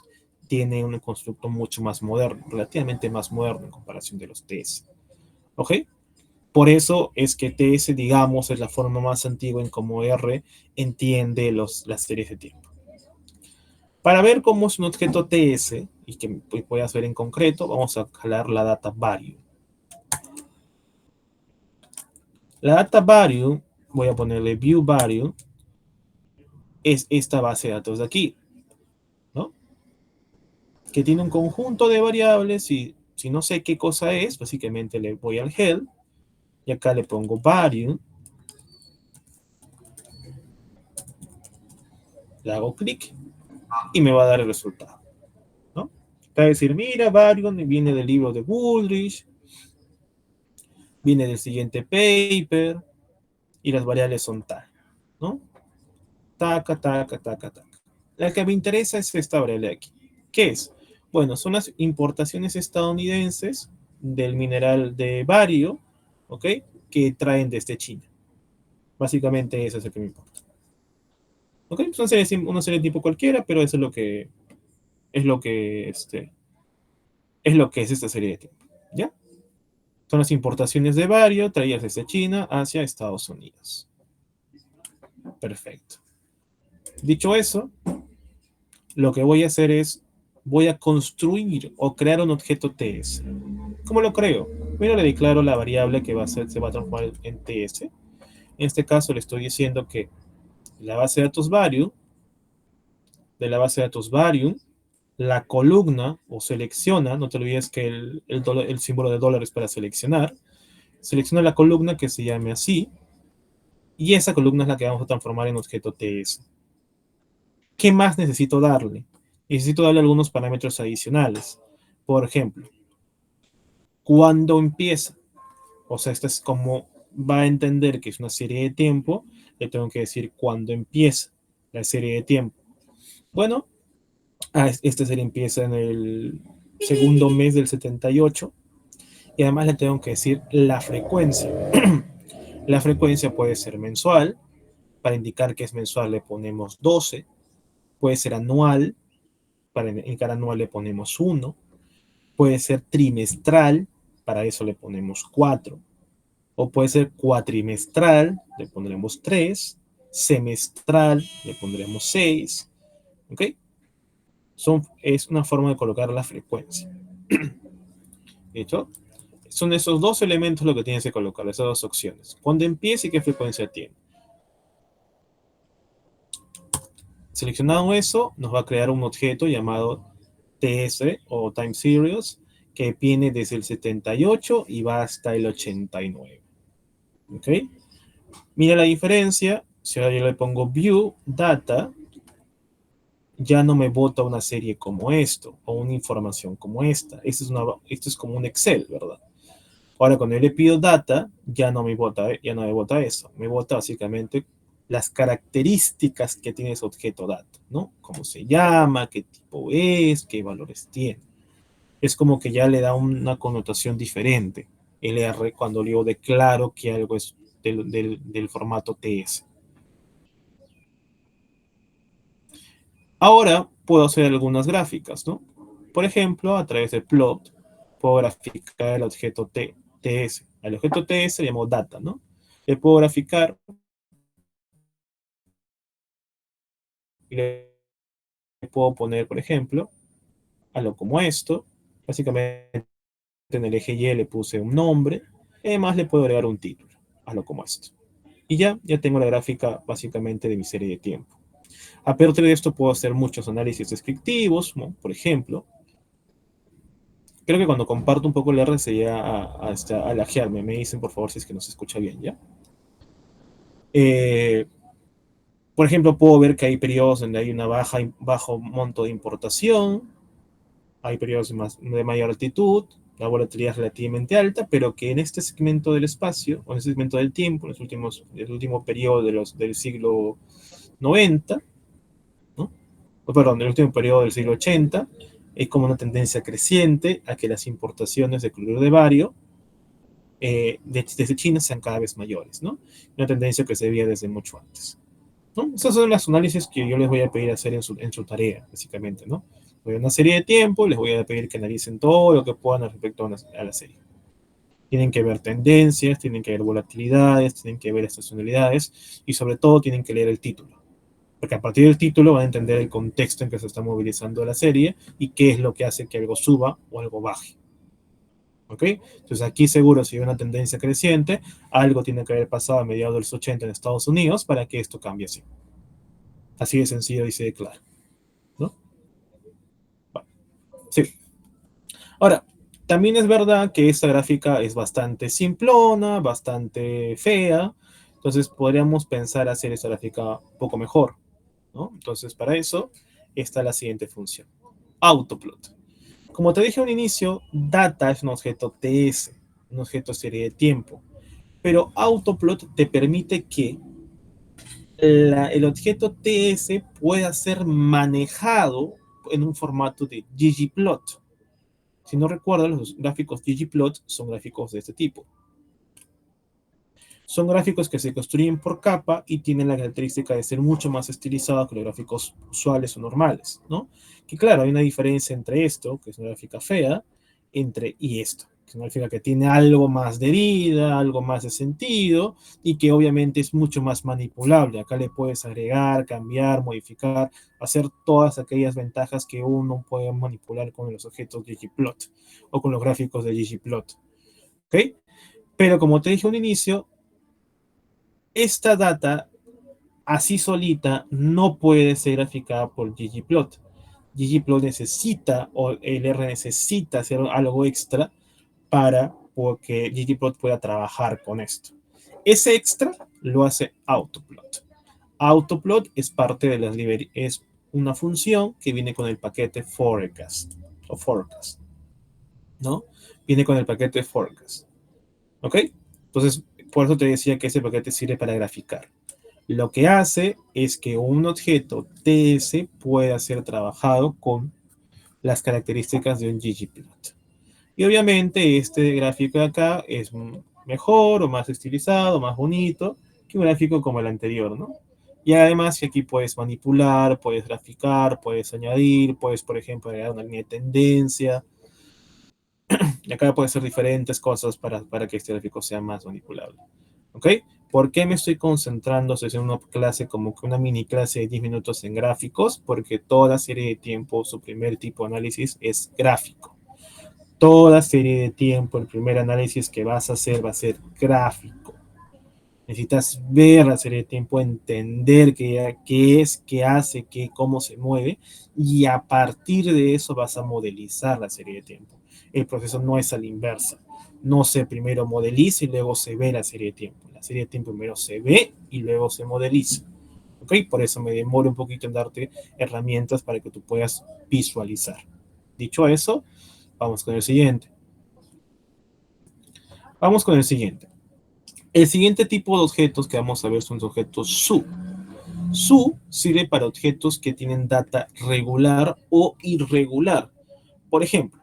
tiene un constructo mucho más moderno, relativamente más moderno en comparación de los TS. ¿Ok? Por eso es que TS, digamos, es la forma más antigua en cómo R entiende las series de tiempo. Para ver cómo es un objeto TS, y que puedas ver en concreto, vamos a jalar la data value. La data value, voy a ponerle view value, es esta base de datos de aquí, ¿no? Que tiene un conjunto de variables y si no sé qué cosa es, básicamente le voy al help y acá le pongo value, le hago clic y me va a dar el resultado, ¿no? Te va a decir, mira, Varion viene del libro de Woolrich, viene del siguiente paper, y las variables son tal, ¿no? Taca, taca, taca, taca. La que me interesa es esta variable de aquí. ¿Qué es? Bueno, son las importaciones estadounidenses del mineral de bario, ¿ok? Que traen desde China. Básicamente eso es lo que me importa. ¿Ok? Es una serie de tipo cualquiera, pero eso es lo que es lo que es lo que es esta serie de tiempo. ¿Ya? Son las importaciones de bario traídas desde China hacia Estados Unidos. Perfecto. Dicho eso, lo que voy a hacer es, voy a construir o crear un objeto TS. ¿Cómo lo creo? Primero le declaro la variable que se va a transformar en TS. En este caso le estoy diciendo que la base de datos varium, de la base de datos varium, la columna o selecciona, no te olvides que el símbolo de dólar es para seleccionar, selecciona la columna que se llame así, y esa columna es la que vamos a transformar en objeto TS. ¿Qué más necesito darle? Necesito darle algunos parámetros adicionales. Por ejemplo, ¿cuándo empieza? O sea, esto es como va a entender que es una serie de tiempo, le tengo que decir cuándo empieza la serie de tiempo. Bueno, esta serie empieza en el segundo mes del 78 y además le tengo que decir la frecuencia. La frecuencia puede ser mensual, para indicar que es mensual le ponemos 12, puede ser anual, para indicar anual le ponemos 1, puede ser trimestral, para eso le ponemos 4, o puede ser cuatrimestral, le pondremos 3, semestral, le pondremos 6, ¿ok? Es una forma de colocar la frecuencia. ¿De hecho? Son esos dos elementos lo que tienes que colocar, esas dos opciones. ¿Cuándo empieza y qué frecuencia tiene? Seleccionado eso, nos va a crear un objeto llamado TS o Time Series que viene desde el 78 y va hasta el 89. ¿Ok? Mira la diferencia. Si ahora yo le pongo View Data, ya no me bota una serie como esto o una información como esta. Esto es como un Excel, ¿verdad? Ahora, cuando yo le pido data, ya no me bota eso. Me bota básicamente las características que tiene ese objeto data, ¿no? Cómo se llama, qué tipo es, qué valores tiene. Es como que ya le da una connotación diferente LR cuando yo declaro que algo es del formato TS. Ahora puedo hacer algunas gráficas, ¿no? Por ejemplo, a través de plot, puedo graficar el objeto TS. El objeto TS le llamo data, ¿no? Le puedo graficar y le puedo poner, por ejemplo, algo como esto. Básicamente en el eje Y le puse un nombre. Y además le puedo agregar un título, algo como esto. Y ya tengo la gráfica básicamente de mi serie de tiempo. A partir de esto puedo hacer muchos análisis descriptivos, ¿no? Por ejemplo, creo que cuando comparto un poco el R se llega a lajearme. Me dicen, por favor, si es que no se escucha bien, ¿ya? Por ejemplo, puedo ver que hay periodos donde hay una bajo monto de importación, hay periodos de mayor altitud, la volatilidad es relativamente alta, pero que en este segmento del espacio, o en este segmento del tiempo, en el último periodo del siglo 90, ¿no? Perdón, el último periodo del siglo 80, es como una tendencia creciente a que las importaciones de cloruro de bario desde China sean cada vez mayores, ¿no? Una tendencia que se veía desde mucho antes, ¿no? Esos son los análisis que yo les voy a pedir hacer en su tarea, básicamente, ¿no? Voy a una serie de tiempo, les voy a pedir que analicen todo lo que puedan respecto a la serie. Tienen que ver tendencias, tienen que ver volatilidades, tienen que ver estacionalidades y sobre todo tienen que leer el título. Porque a partir del título van a entender el contexto en que se está movilizando la serie y qué es lo que hace que algo suba o algo baje. ¿Ok? Entonces aquí seguro si hay una tendencia creciente, algo tiene que haber pasado a mediados de los 80 en Estados Unidos para que esto cambie así. Así de sencillo y se declara, ¿no? Bueno, sí. Ahora, también es verdad que esta gráfica es bastante simplona, bastante fea, entonces podríamos pensar hacer esta gráfica un poco mejor, ¿no? Entonces para eso está la siguiente función, autoplot. Como te dije al inicio, data es un objeto TS, un objeto serie de tiempo, pero autoplot te permite que el objeto TS pueda ser manejado en un formato de ggplot. Si no recuerdan, los gráficos ggplot son gráficos de este tipo. Son gráficos que se construyen por capa y tienen la característica de ser mucho más estilizados que los gráficos usuales o normales, ¿no? Que claro, hay una diferencia entre esto, que es una gráfica fea, y esto, que es una gráfica que tiene algo más de vida, algo más de sentido, y que obviamente es mucho más manipulable. Acá le puedes agregar, cambiar, modificar, hacer todas aquellas ventajas que uno puede manipular con los objetos ggplot o con los gráficos de ggplot, ¿ok? Pero como te dije al inicio, esta data así solita no puede ser graficada por ggplot. ggplot necesita, o el R necesita hacer algo extra para que ggplot pueda trabajar con esto. Ese extra lo hace autoplot. Autoplot es parte de las librerías, es una función que viene con el paquete forecast, o forecast, ¿no? Viene con el paquete forecast, ¿ok? Entonces, por eso te decía que ese paquete sirve para graficar. Lo que hace es que un objeto TS pueda ser trabajado con las características de un ggplot. Y obviamente este gráfico de acá es mejor o más estilizado, más bonito que un gráfico como el anterior, ¿no? Y además aquí puedes manipular, puedes graficar, puedes añadir, puedes, por ejemplo, agregar una línea de tendencia. Y acá pueden ser diferentes cosas para que este gráfico sea más manipulable. ¿Ok? ¿Por qué me estoy concentrando en una clase como que una mini clase de 10 minutos en gráficos? Porque toda serie de tiempo, su primer tipo de análisis es gráfico. Toda serie de tiempo, el primer análisis que vas a hacer va a ser gráfico. Necesitas ver la serie de tiempo, entender qué es, qué hace, cómo se mueve, y a partir de eso vas a modelizar la serie de tiempo. El proceso no es a la inversa. No se primero modeliza y luego se ve la serie de tiempo. La serie de tiempo primero se ve y luego se modeliza. ¿Ok? Por eso me demoro un poquito en darte herramientas para que tú puedas visualizar. Dicho eso, vamos con el siguiente. Vamos con el siguiente. El siguiente tipo de objetos que vamos a ver son los objetos SU. SU sirve para objetos que tienen data regular o irregular. Por ejemplo,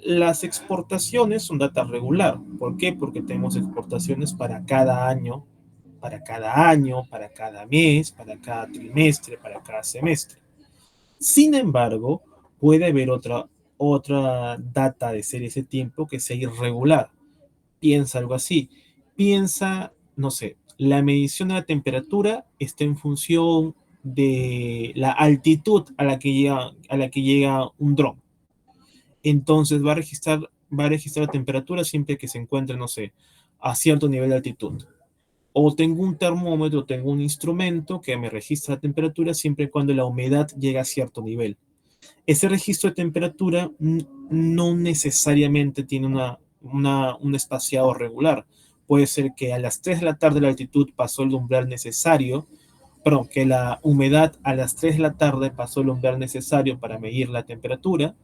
las exportaciones son data regular. ¿Por qué? Porque tenemos exportaciones para cada año, para cada mes, para cada trimestre, para cada semestre. Sin embargo, puede haber otra data de serie de tiempo que sea irregular. Piensa algo así. Piensa, no sé, la medición de la temperatura está en función de la altitud a la que llega un dron. Entonces va a registrar la temperatura siempre que se encuentre, no sé, a cierto nivel de altitud. O tengo un termómetro, tengo un instrumento que me registra la temperatura siempre y cuando la humedad llega a cierto nivel. Ese registro de temperatura no necesariamente tiene un espaciado regular. Puede ser que a las 3 de la tarde la altitud pasó el umbral necesario, perdón, que la humedad a las 3 de la tarde pasó el umbral necesario para medir la temperatura.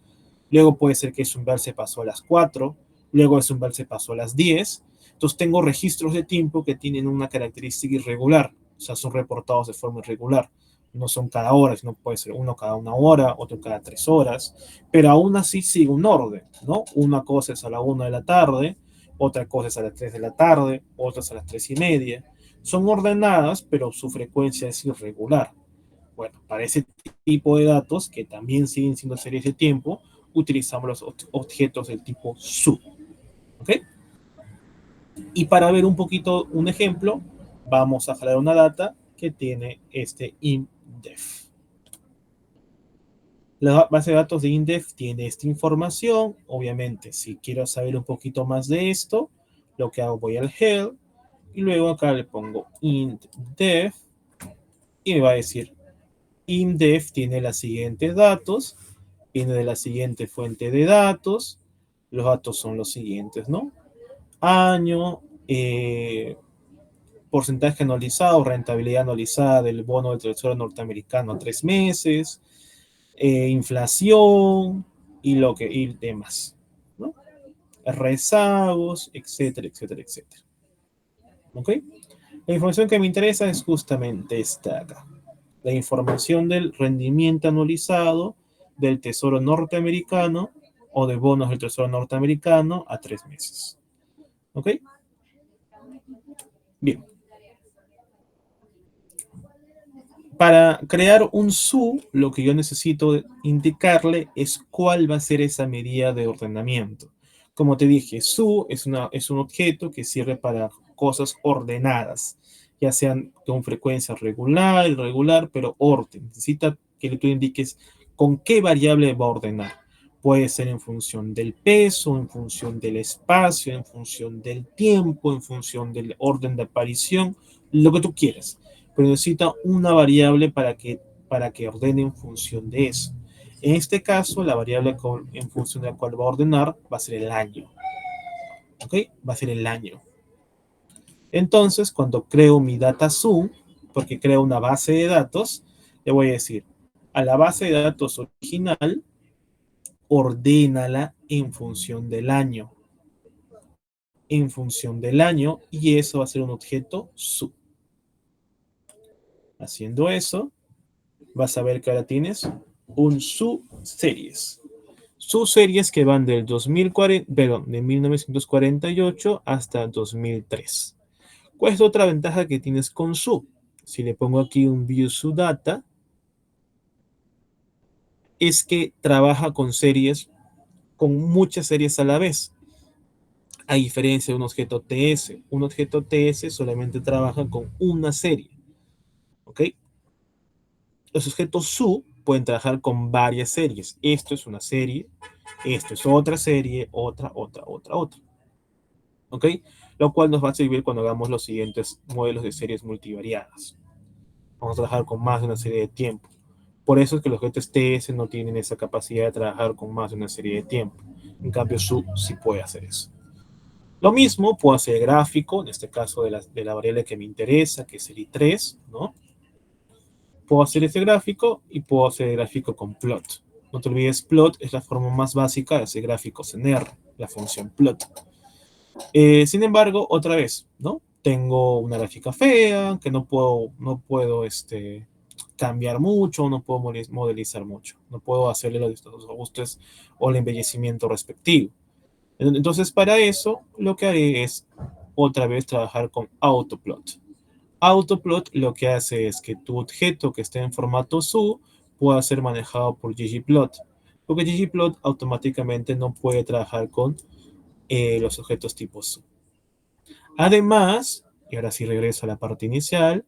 Luego puede ser que ese umbral se pasó a las 4, luego ese umbral se pasó a las 10. Entonces tengo registros de tiempo que tienen una característica irregular, o sea, son reportados de forma irregular. No son cada hora, sino puede ser uno cada una hora, otro cada 3 horas, pero aún así sigue un orden, ¿no? Una cosa es a la 1 de la tarde, otra cosa es a las 3 de la tarde, otras a las 3:30. Son ordenadas, pero su frecuencia es irregular. Bueno, para ese tipo de datos, que también siguen siendo series de tiempo, utilizamos los objetos del tipo SU. ¿Ok? Y para ver un poquito un ejemplo, vamos a jalar una data que tiene este INDEF. La base de datos de INDEF tiene esta información. Obviamente, si quiero saber un poquito más de esto, lo que hago, voy al help y luego acá le pongo INDEF y me va a decir INDEF tiene los siguientes datos, viene de la siguiente fuente de datos. Los datos son los siguientes, ¿no? Año, porcentaje anualizado, rentabilidad anualizada del bono del Tesoro norteamericano a 3 meses, inflación, y demás, ¿no? Rezagos, etcétera, etcétera, etcétera. ¿Ok? La información que me interesa es justamente esta de acá. La información del rendimiento anualizado del Tesoro norteamericano o de bonos del Tesoro norteamericano a 3 meses. ¿Ok? Bien. Para crear un SU, lo que yo necesito indicarle es cuál va a ser esa medida de ordenamiento. Como te dije, SU es un objeto que sirve para cosas ordenadas, ya sean con frecuencia regular, irregular, pero orden. Necesita que tú indiques con qué variable va a ordenar. Puede ser en función del peso, en función del espacio, en función del tiempo, en función del orden de aparición, lo que tú quieras, pero necesita una variable para que ordene en función de eso. En este caso, la variable en función de la cual va a ordenar va a ser el año. ¿Ok? Va a ser el año. Entonces, cuando creo mi data zoom, porque creo una base de datos, le voy a decir a la base de datos original, ordénala en función del año. En función del año, y eso va a ser un objeto sub. Haciendo eso, vas a ver que ahora tienes un subseries. Subseries que van del 2040, perdón, de 1948 hasta 2003. ¿Cuál es otra ventaja que tienes con sub? Si le pongo aquí un view subdata, es que trabaja con series, con muchas series a la vez. A diferencia de un objeto TS. Un objeto TS solamente trabaja con una serie. ¿Ok? Los objetos sub pueden trabajar con varias series. Esto es una serie, esto es otra serie, otra. ¿Ok? Lo cual nos va a servir cuando hagamos los siguientes modelos de series multivariadas. Vamos a trabajar con más de una serie de tiempo. Por eso es que los objetos TS no tienen esa capacidad de trabajar con más de una serie de tiempo. En cambio, sub sí puede hacer eso. Lo mismo puedo hacer gráfico, en este caso de la variable que me interesa, que es el I3, ¿no? Puedo hacer este gráfico y puedo hacer el gráfico con plot. No te olvides, plot es la forma más básica de hacer gráficos en R, la función plot. Sin embargo, otra vez, ¿no? Tengo una gráfica fea, que no puedo cambiar mucho, no puedo modelizar mucho, no puedo hacerle los ajustes o el embellecimiento respectivo. Entonces, para eso, lo que haré es otra vez trabajar con autoplot. Autoplot lo que hace es que tu objeto que esté en formato SU pueda ser manejado por ggplot, porque ggplot automáticamente no puede trabajar con los objetos tipo SU. Además, y ahora sí regreso a la parte inicial,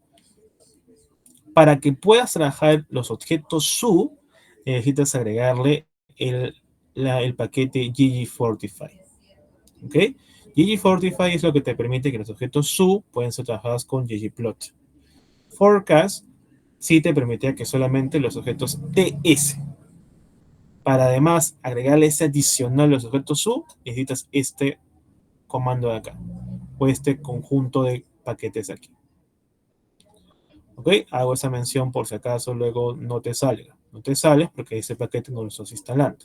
para que puedas trabajar los objetos SU, necesitas agregarle el paquete ggfortify. ¿Ok? ggfortify es lo que te permite que los objetos SU puedan ser trabajados con ggplot. Forecast sí te permitía que solamente los objetos TS. Para además agregarle ese adicional a los objetos SU, necesitas este comando de acá, o este conjunto de paquetes de aquí. ¿Ok? Hago esa mención por si acaso luego no te salga. No te sale porque ese paquete no lo estás instalando.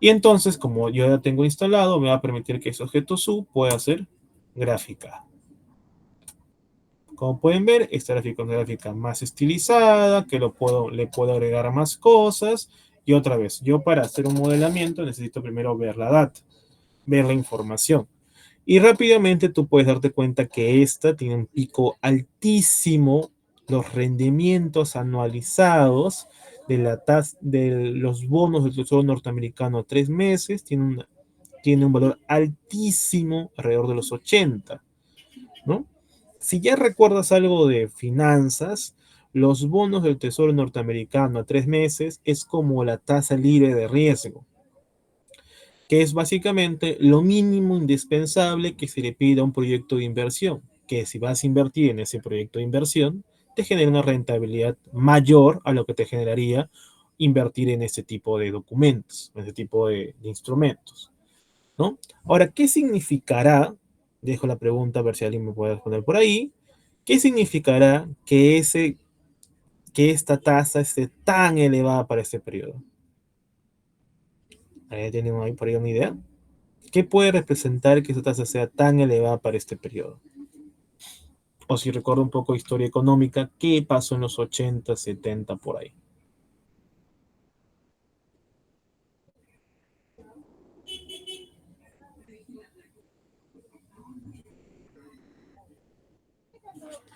Y entonces, como yo ya tengo instalado, me va a permitir que ese objeto SU pueda ser gráfica. Como pueden ver, esta gráfica es una gráfica más estilizada, que le puedo agregar más cosas. Y otra vez, yo para hacer un modelamiento necesito primero ver la data, ver la información. Y rápidamente tú puedes darte cuenta que esta tiene un pico altísimo. Los rendimientos anualizados de los bonos del Tesoro norteamericano a 3 meses tiene un valor altísimo, alrededor de los 80, ¿no? Si ya recuerdas algo de finanzas, los bonos del Tesoro norteamericano a 3 meses es como la tasa libre de riesgo, que es básicamente lo mínimo indispensable que se le pide a un proyecto de inversión, que si vas a invertir en ese proyecto de inversión, te genera una rentabilidad mayor a lo que te generaría invertir en este tipo de documentos, en este tipo de instrumentos, ¿no? Ahora, ¿qué significará? Dejo la pregunta a ver si alguien me puede responder por ahí. ¿Qué significará que esta tasa esté tan elevada para este periodo? ¿Tienen ahí por ahí una idea? ¿Qué puede representar que esa tasa sea tan elevada para este periodo? O si recuerdo un poco de historia económica, ¿qué pasó en los 80, 70 por ahí?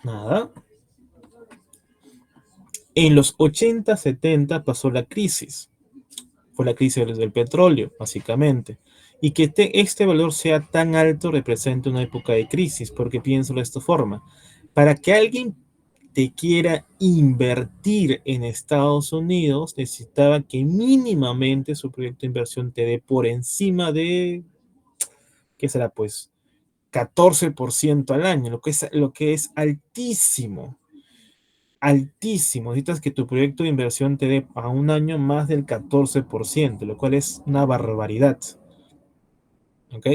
Nada. En los 80, 70 pasó la crisis. Fue la crisis del petróleo, básicamente. Y que este valor sea tan alto representa una época de crisis, porque piénsalo de esta forma. Para que alguien te quiera invertir en Estados Unidos, necesitaba que mínimamente su proyecto de inversión te dé por encima de, ¿qué será? Pues 14% al año, lo que es altísimo, altísimo. Necesitas que tu proyecto de inversión te dé a un año más del 14%, lo cual es una barbaridad. ¿Ok?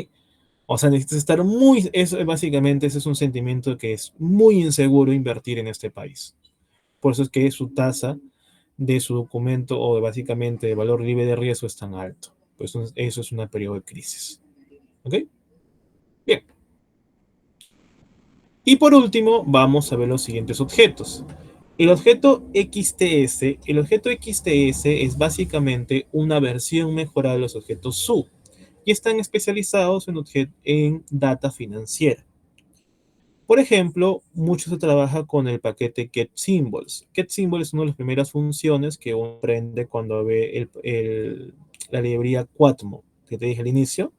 O sea, necesitas estar muy, eso básicamente ese es un sentimiento que es muy inseguro invertir en este país. Por eso es que su tasa de su documento o básicamente de valor libre de riesgo es tan alto. Pues eso es un periodo de crisis. ¿Ok? Bien. Y por último, vamos a ver los siguientes objetos. El objeto XTS es básicamente una versión mejorada de los objetos SU y están especializados en data financiera. Por ejemplo, mucho se trabaja con el paquete getSymbols. GetSymbols es una de las primeras funciones que uno aprende cuando ve la librería Qatmo, que te dije al inicio.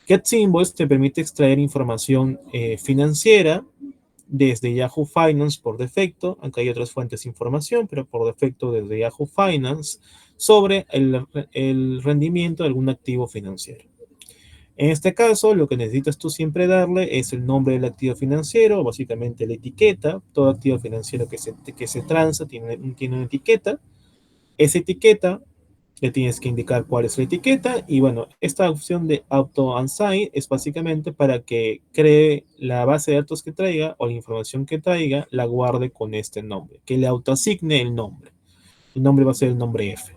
GetSymbols te permite extraer información financiera desde Yahoo Finance por defecto, aunque hay otras fuentes de información, pero por defecto desde Yahoo Finance, sobre el rendimiento de algún activo financiero. En este caso, lo que necesitas tú siempre darle es el nombre del activo financiero, básicamente la etiqueta. Todo activo financiero que se transa tiene una etiqueta. Esa etiqueta le tienes que indicar cuál es la etiqueta. Y bueno, esta opción de Auto Assign es básicamente para que cree la base de datos que traiga o la información que traiga, la guarde con este nombre, que le autoasigne el nombre. El nombre va a ser el nombre F,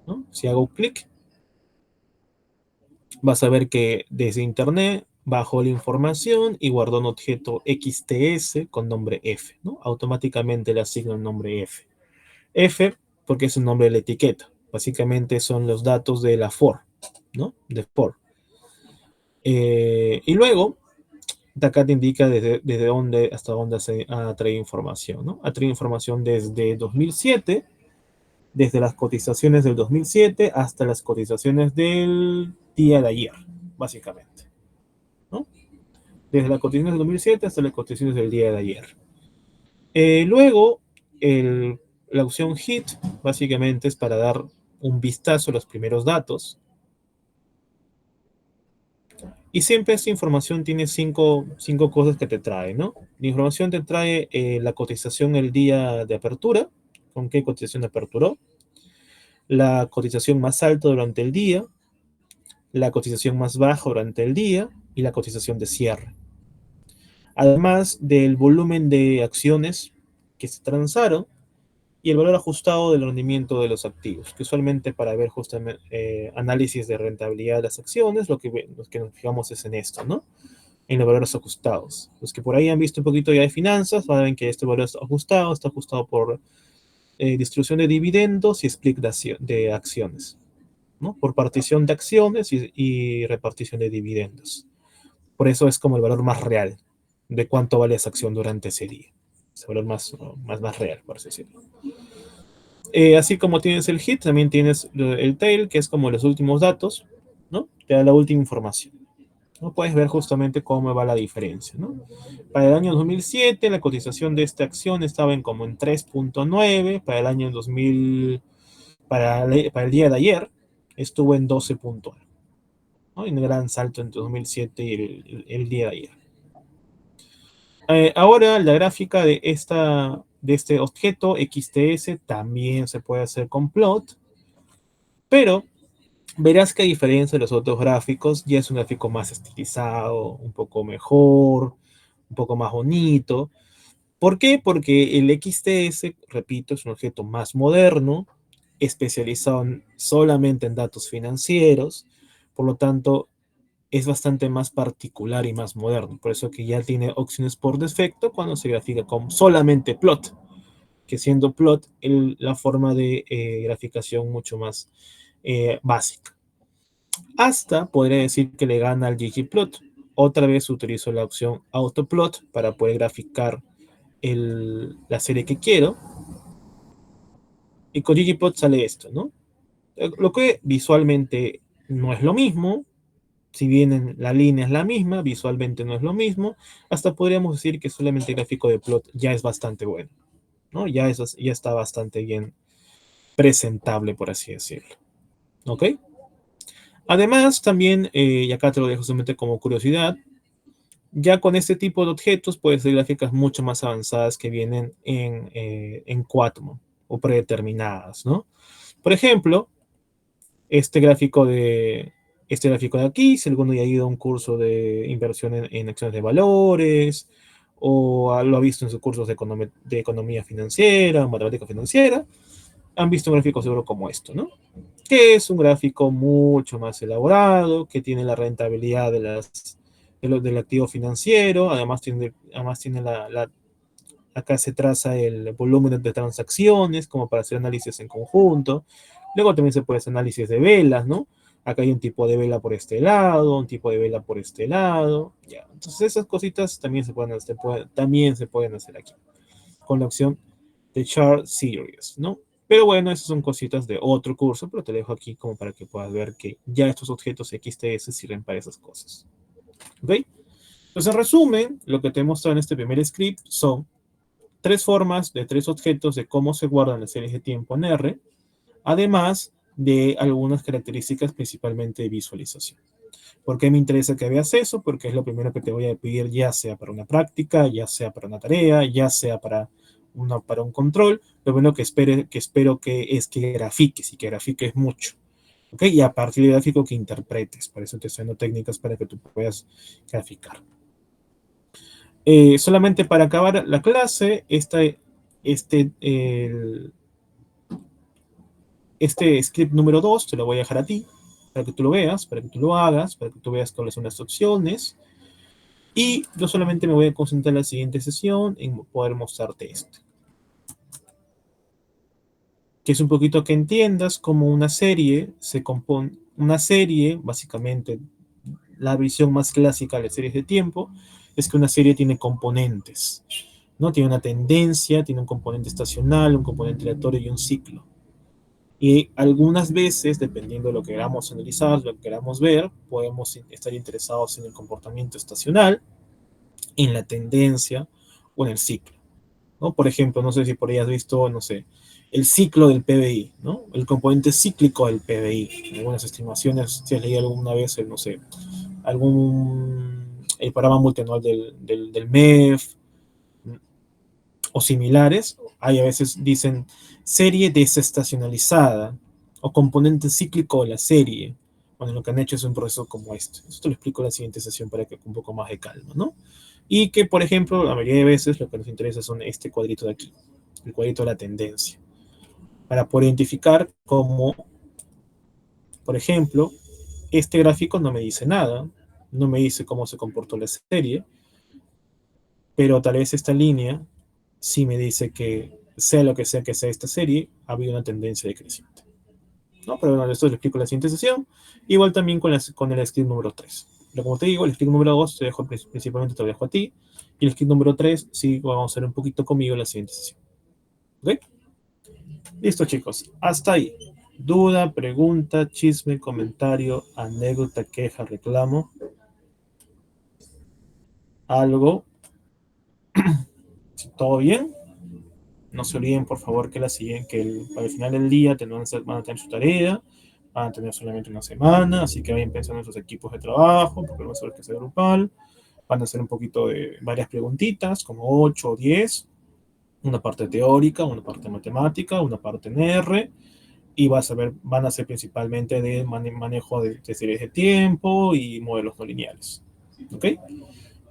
¿no? Si hago clic, vas a ver que desde internet bajó la información y guardó un objeto XTS con nombre F, ¿no? Automáticamente le asigna el nombre F. F porque es el nombre de la etiqueta. Básicamente son los datos de la for, ¿no? De for. Y luego, acá te indica desde dónde hasta dónde se ha traído información, ¿no? Ha traído información desde 2007, desde las cotizaciones del 2007 hasta las cotizaciones del día de ayer, básicamente, ¿no? Desde las cotizaciones del 2007 hasta las cotizaciones del día de ayer. Luego, la opción HIT básicamente es para dar un vistazo a los primeros datos. Y siempre esta información tiene cinco cosas que te trae, ¿no? La información te trae la cotización el día de apertura, con qué cotización aperturó, la cotización más alta durante el día, la cotización más baja durante el día y la cotización de cierre. Además del volumen de acciones que se transaron y el valor ajustado del rendimiento de los activos, que usualmente para ver justamente análisis de rentabilidad de las acciones, lo que nos fijamos es en esto, ¿no? En los valores ajustados. Los que por ahí han visto un poquito ya de finanzas, van a ver que este valor está ajustado por distribución de dividendos y split de acciones, ¿no? Por partición de acciones y repartición de dividendos. Por eso es como el valor más real de cuánto vale esa acción durante ese día. Es el valor más real, por así decirlo. Así como tienes el hit, también tienes el tail, que es como los últimos datos, ¿no? Te da la última información. ¿No? Puedes ver justamente cómo va la diferencia, ¿no? Para el año 2007, la cotización de esta acción estaba como en 3.9, para el año 2000, para el día de ayer, estuvo en 12 puntos, ¿no? En un gran salto entre 2007 y el día de ayer. Ahora, la gráfica de este objeto XTS también se puede hacer con plot, pero verás que a diferencia de los otros gráficos, ya es un gráfico más estilizado, un poco mejor, un poco más bonito. ¿Por qué? Porque el XTS, repito, es un objeto más moderno, especializado solamente en datos financieros, por lo tanto es bastante más particular y más moderno, por eso que ya tiene opciones por defecto cuando se grafica como solamente plot, que siendo plot la forma de graficación mucho más básica. Hasta podría decir que le gana al ggplot. Otra vez utilizo la opción autoplot para poder graficar la serie que quiero, y con ggplot sale esto, ¿no? Lo que visualmente no es lo mismo, si bien la línea es la misma, visualmente no es lo mismo, hasta podríamos decir que solamente el gráfico de plot ya es bastante bueno, ¿no? Ya está bastante bien presentable, por así decirlo, ¿ok? Además, también, y acá te lo dejo solamente como curiosidad, ya con este tipo de objetos puedes hacer gráficas mucho más avanzadas que vienen en Quatmo o predeterminadas, ¿no? Por ejemplo, este gráfico de aquí, si alguno ya ha ido a un curso de inversión en acciones de valores, o lo ha visto en sus cursos de economía financiera, matemática financiera, han visto un gráfico seguro como esto, ¿no? Que es un gráfico mucho más elaborado, que tiene la rentabilidad del activo financiero, además tiene acá se traza el volumen de transacciones como para hacer análisis en conjunto. Luego también se puede hacer análisis de velas, ¿no? Acá hay un tipo de vela por este lado, un tipo de vela por este lado. Ya. Entonces esas cositas también también se pueden hacer aquí con la opción de Chart Series, ¿no? Pero bueno, esas son cositas de otro curso, pero te dejo aquí como para que puedas ver que ya estos objetos XTS sirven para esas cosas. ¿Ok? Entonces, en resumen, lo que te he mostrado en este primer script son tres formas de tres objetos de cómo se guardan las series de tiempo en R, además de algunas características principalmente de visualización. ¿Por qué me interesa que veas eso? Porque es lo primero que te voy a pedir, ya sea para una práctica, ya sea para una tarea, ya sea para un control. Lo primero que espero que es que grafiques y que grafiques mucho. ¿Ok? Y a partir del gráfico que interpretes. Por eso te estoy dando técnicas para que tú puedas graficar. Solamente para acabar la clase, este script número 2 te lo voy a dejar a ti, para que tú lo veas, para que tú lo hagas, para que tú veas cuáles son las opciones. Y yo solamente me voy a concentrar en la siguiente sesión en poder mostrarte esto. Que es un poquito que entiendas cómo una serie se compone. Una serie, básicamente, la visión más clásica de las series de tiempo es que una serie tiene componentes, ¿no? Tiene una tendencia, tiene un componente estacional, un componente aleatorio y un ciclo. Y algunas veces, dependiendo de lo que queramos analizar, lo que queramos ver, podemos estar interesados en el comportamiento estacional, en la tendencia o en el ciclo, ¿no? Por ejemplo, no sé si por ahí has visto, no sé, el ciclo del PBI, ¿no? El componente cíclico del PBI. Algunas estimaciones, si has leído alguna vez, no sé, el programa multianual del MEF o similares, hay a veces dicen serie desestacionalizada o componente cíclico de la serie. Bueno, lo que han hecho es un proceso como este. Esto lo explico en la siguiente sesión para que con un poco más de calma, ¿no? Y que, por ejemplo, la mayoría de veces lo que nos interesa son este cuadrito de aquí, el cuadrito de la tendencia, para poder identificar cómo, por ejemplo, este gráfico no me dice nada, no me dice cómo se comportó la serie, pero tal vez esta línea sí me dice que, sea lo que sea esta serie, ha habido una tendencia decreciente, ¿no? Pero bueno, esto lo explico en la siguiente sesión. Igual también con el script número 3. Pero como te digo, el script número 2 principalmente te lo dejo a ti. Y el script número 3 sí vamos a hacer un poquito conmigo en la siguiente sesión. ¿Ok? Listo, chicos. Hasta ahí. Duda, pregunta, chisme, comentario, anécdota, queja, reclamo. Algo. ¿Todo bien? No se olviden, por favor, que al final del día van a tener su tarea, van a tener solamente una semana, así que vayan pensando en sus equipos de trabajo, porque van a saber que es grupal, van a hacer un poquito de varias preguntitas, como 8 o 10, una parte teórica, una parte matemática, una parte en R, y van a ser principalmente de manejo de series de tiempo y modelos no lineales. ¿Ok?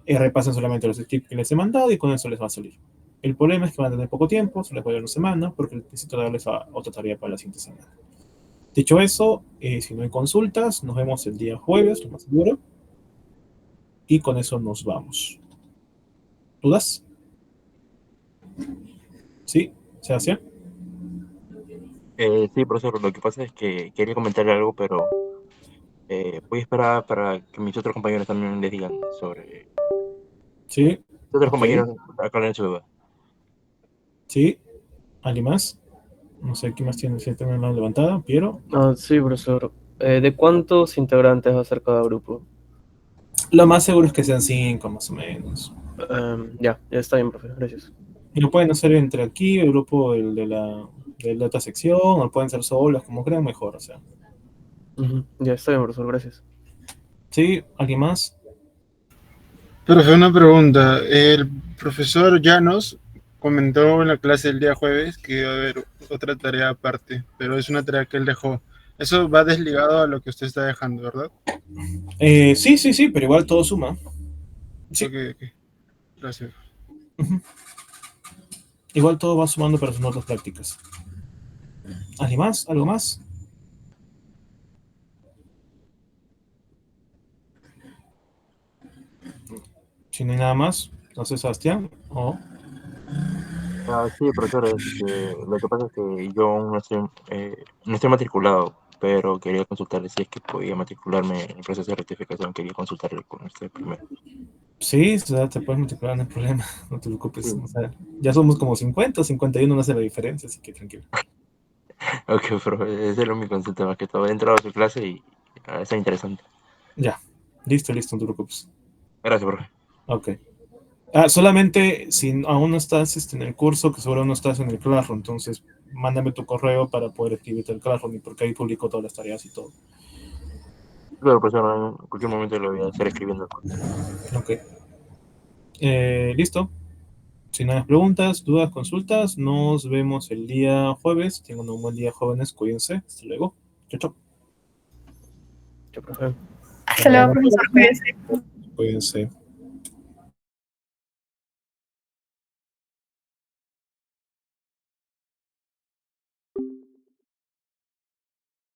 Repasen solamente los scripts que les he mandado y con eso les va a salir. El problema es que van a tener poco tiempo, se les va a dar una semana, porque necesito darles otra tarea para la siguiente semana. Dicho eso, si no hay consultas, nos vemos el día jueves, lo más seguro, y con eso nos vamos. ¿Dudas? ¿Sí? ¿Sebastián? Sí, profesor, lo que pasa es que quería comentarle algo, pero voy a esperar para que mis otros compañeros también les digan sobre... Sí. Mis otros Ok. compañeros aclaren su duda. Sí. ¿Alguien más? No sé quién más tiene la mano levantada. Piero. Ah, sí, profesor. ¿De cuántos integrantes va a ser cada grupo? Lo más seguro es que sean 5, más o menos. Ya está bien, profesor. Gracias. Y lo pueden hacer entre aquí, el grupo de la otra sección, o pueden ser solos, como crean mejor, o sea. Ujú, ya está bien, profesor. Gracias. ¿Sí? ¿Alguien más? Profe, una pregunta. El profesor Llanos comentó en la clase el día jueves que iba a haber otra tarea aparte, pero es una tarea que él dejó. Eso va desligado a lo que usted está dejando, ¿verdad? Sí, pero igual todo suma. Sí. Ok. Gracias. Ujú. Igual todo va sumando para sus notas prácticas. ¿Alguien más? ¿Algo más? Si no hay nada más, entonces Sebastián, Sí, profesor, lo que pasa es que yo aún no estoy matriculado, pero quería consultarle si es que podía matricularme en el proceso de rectificación. Quería consultarle con usted primero. sí, o sea, te puedes multiplicar, no hay problema, no te preocupes. Sí. O sea, ya somos como 50 o 51, no hace la diferencia, así que tranquilo. Ok, profe, esa es mi consulta más que todo. He entrado a su clase y está interesante. Ya, listo, no te preocupes. Gracias, profe. Ok. Solamente si aún no estás en el curso, que seguro no estás en el Classroom, entonces mándame tu correo para poder escribirte el Classroom y porque ahí publico todas las tareas y todo. Claro, profesor, en cualquier momento lo voy a estar escribiendo. Ok. Listo. Si no hay preguntas, dudas, consultas, nos vemos el día jueves. Tengan un buen día, jóvenes. Cuídense. Hasta luego. Chao, chao. Chao, profe. Hasta luego, profesor. Cuídese. Cuídense.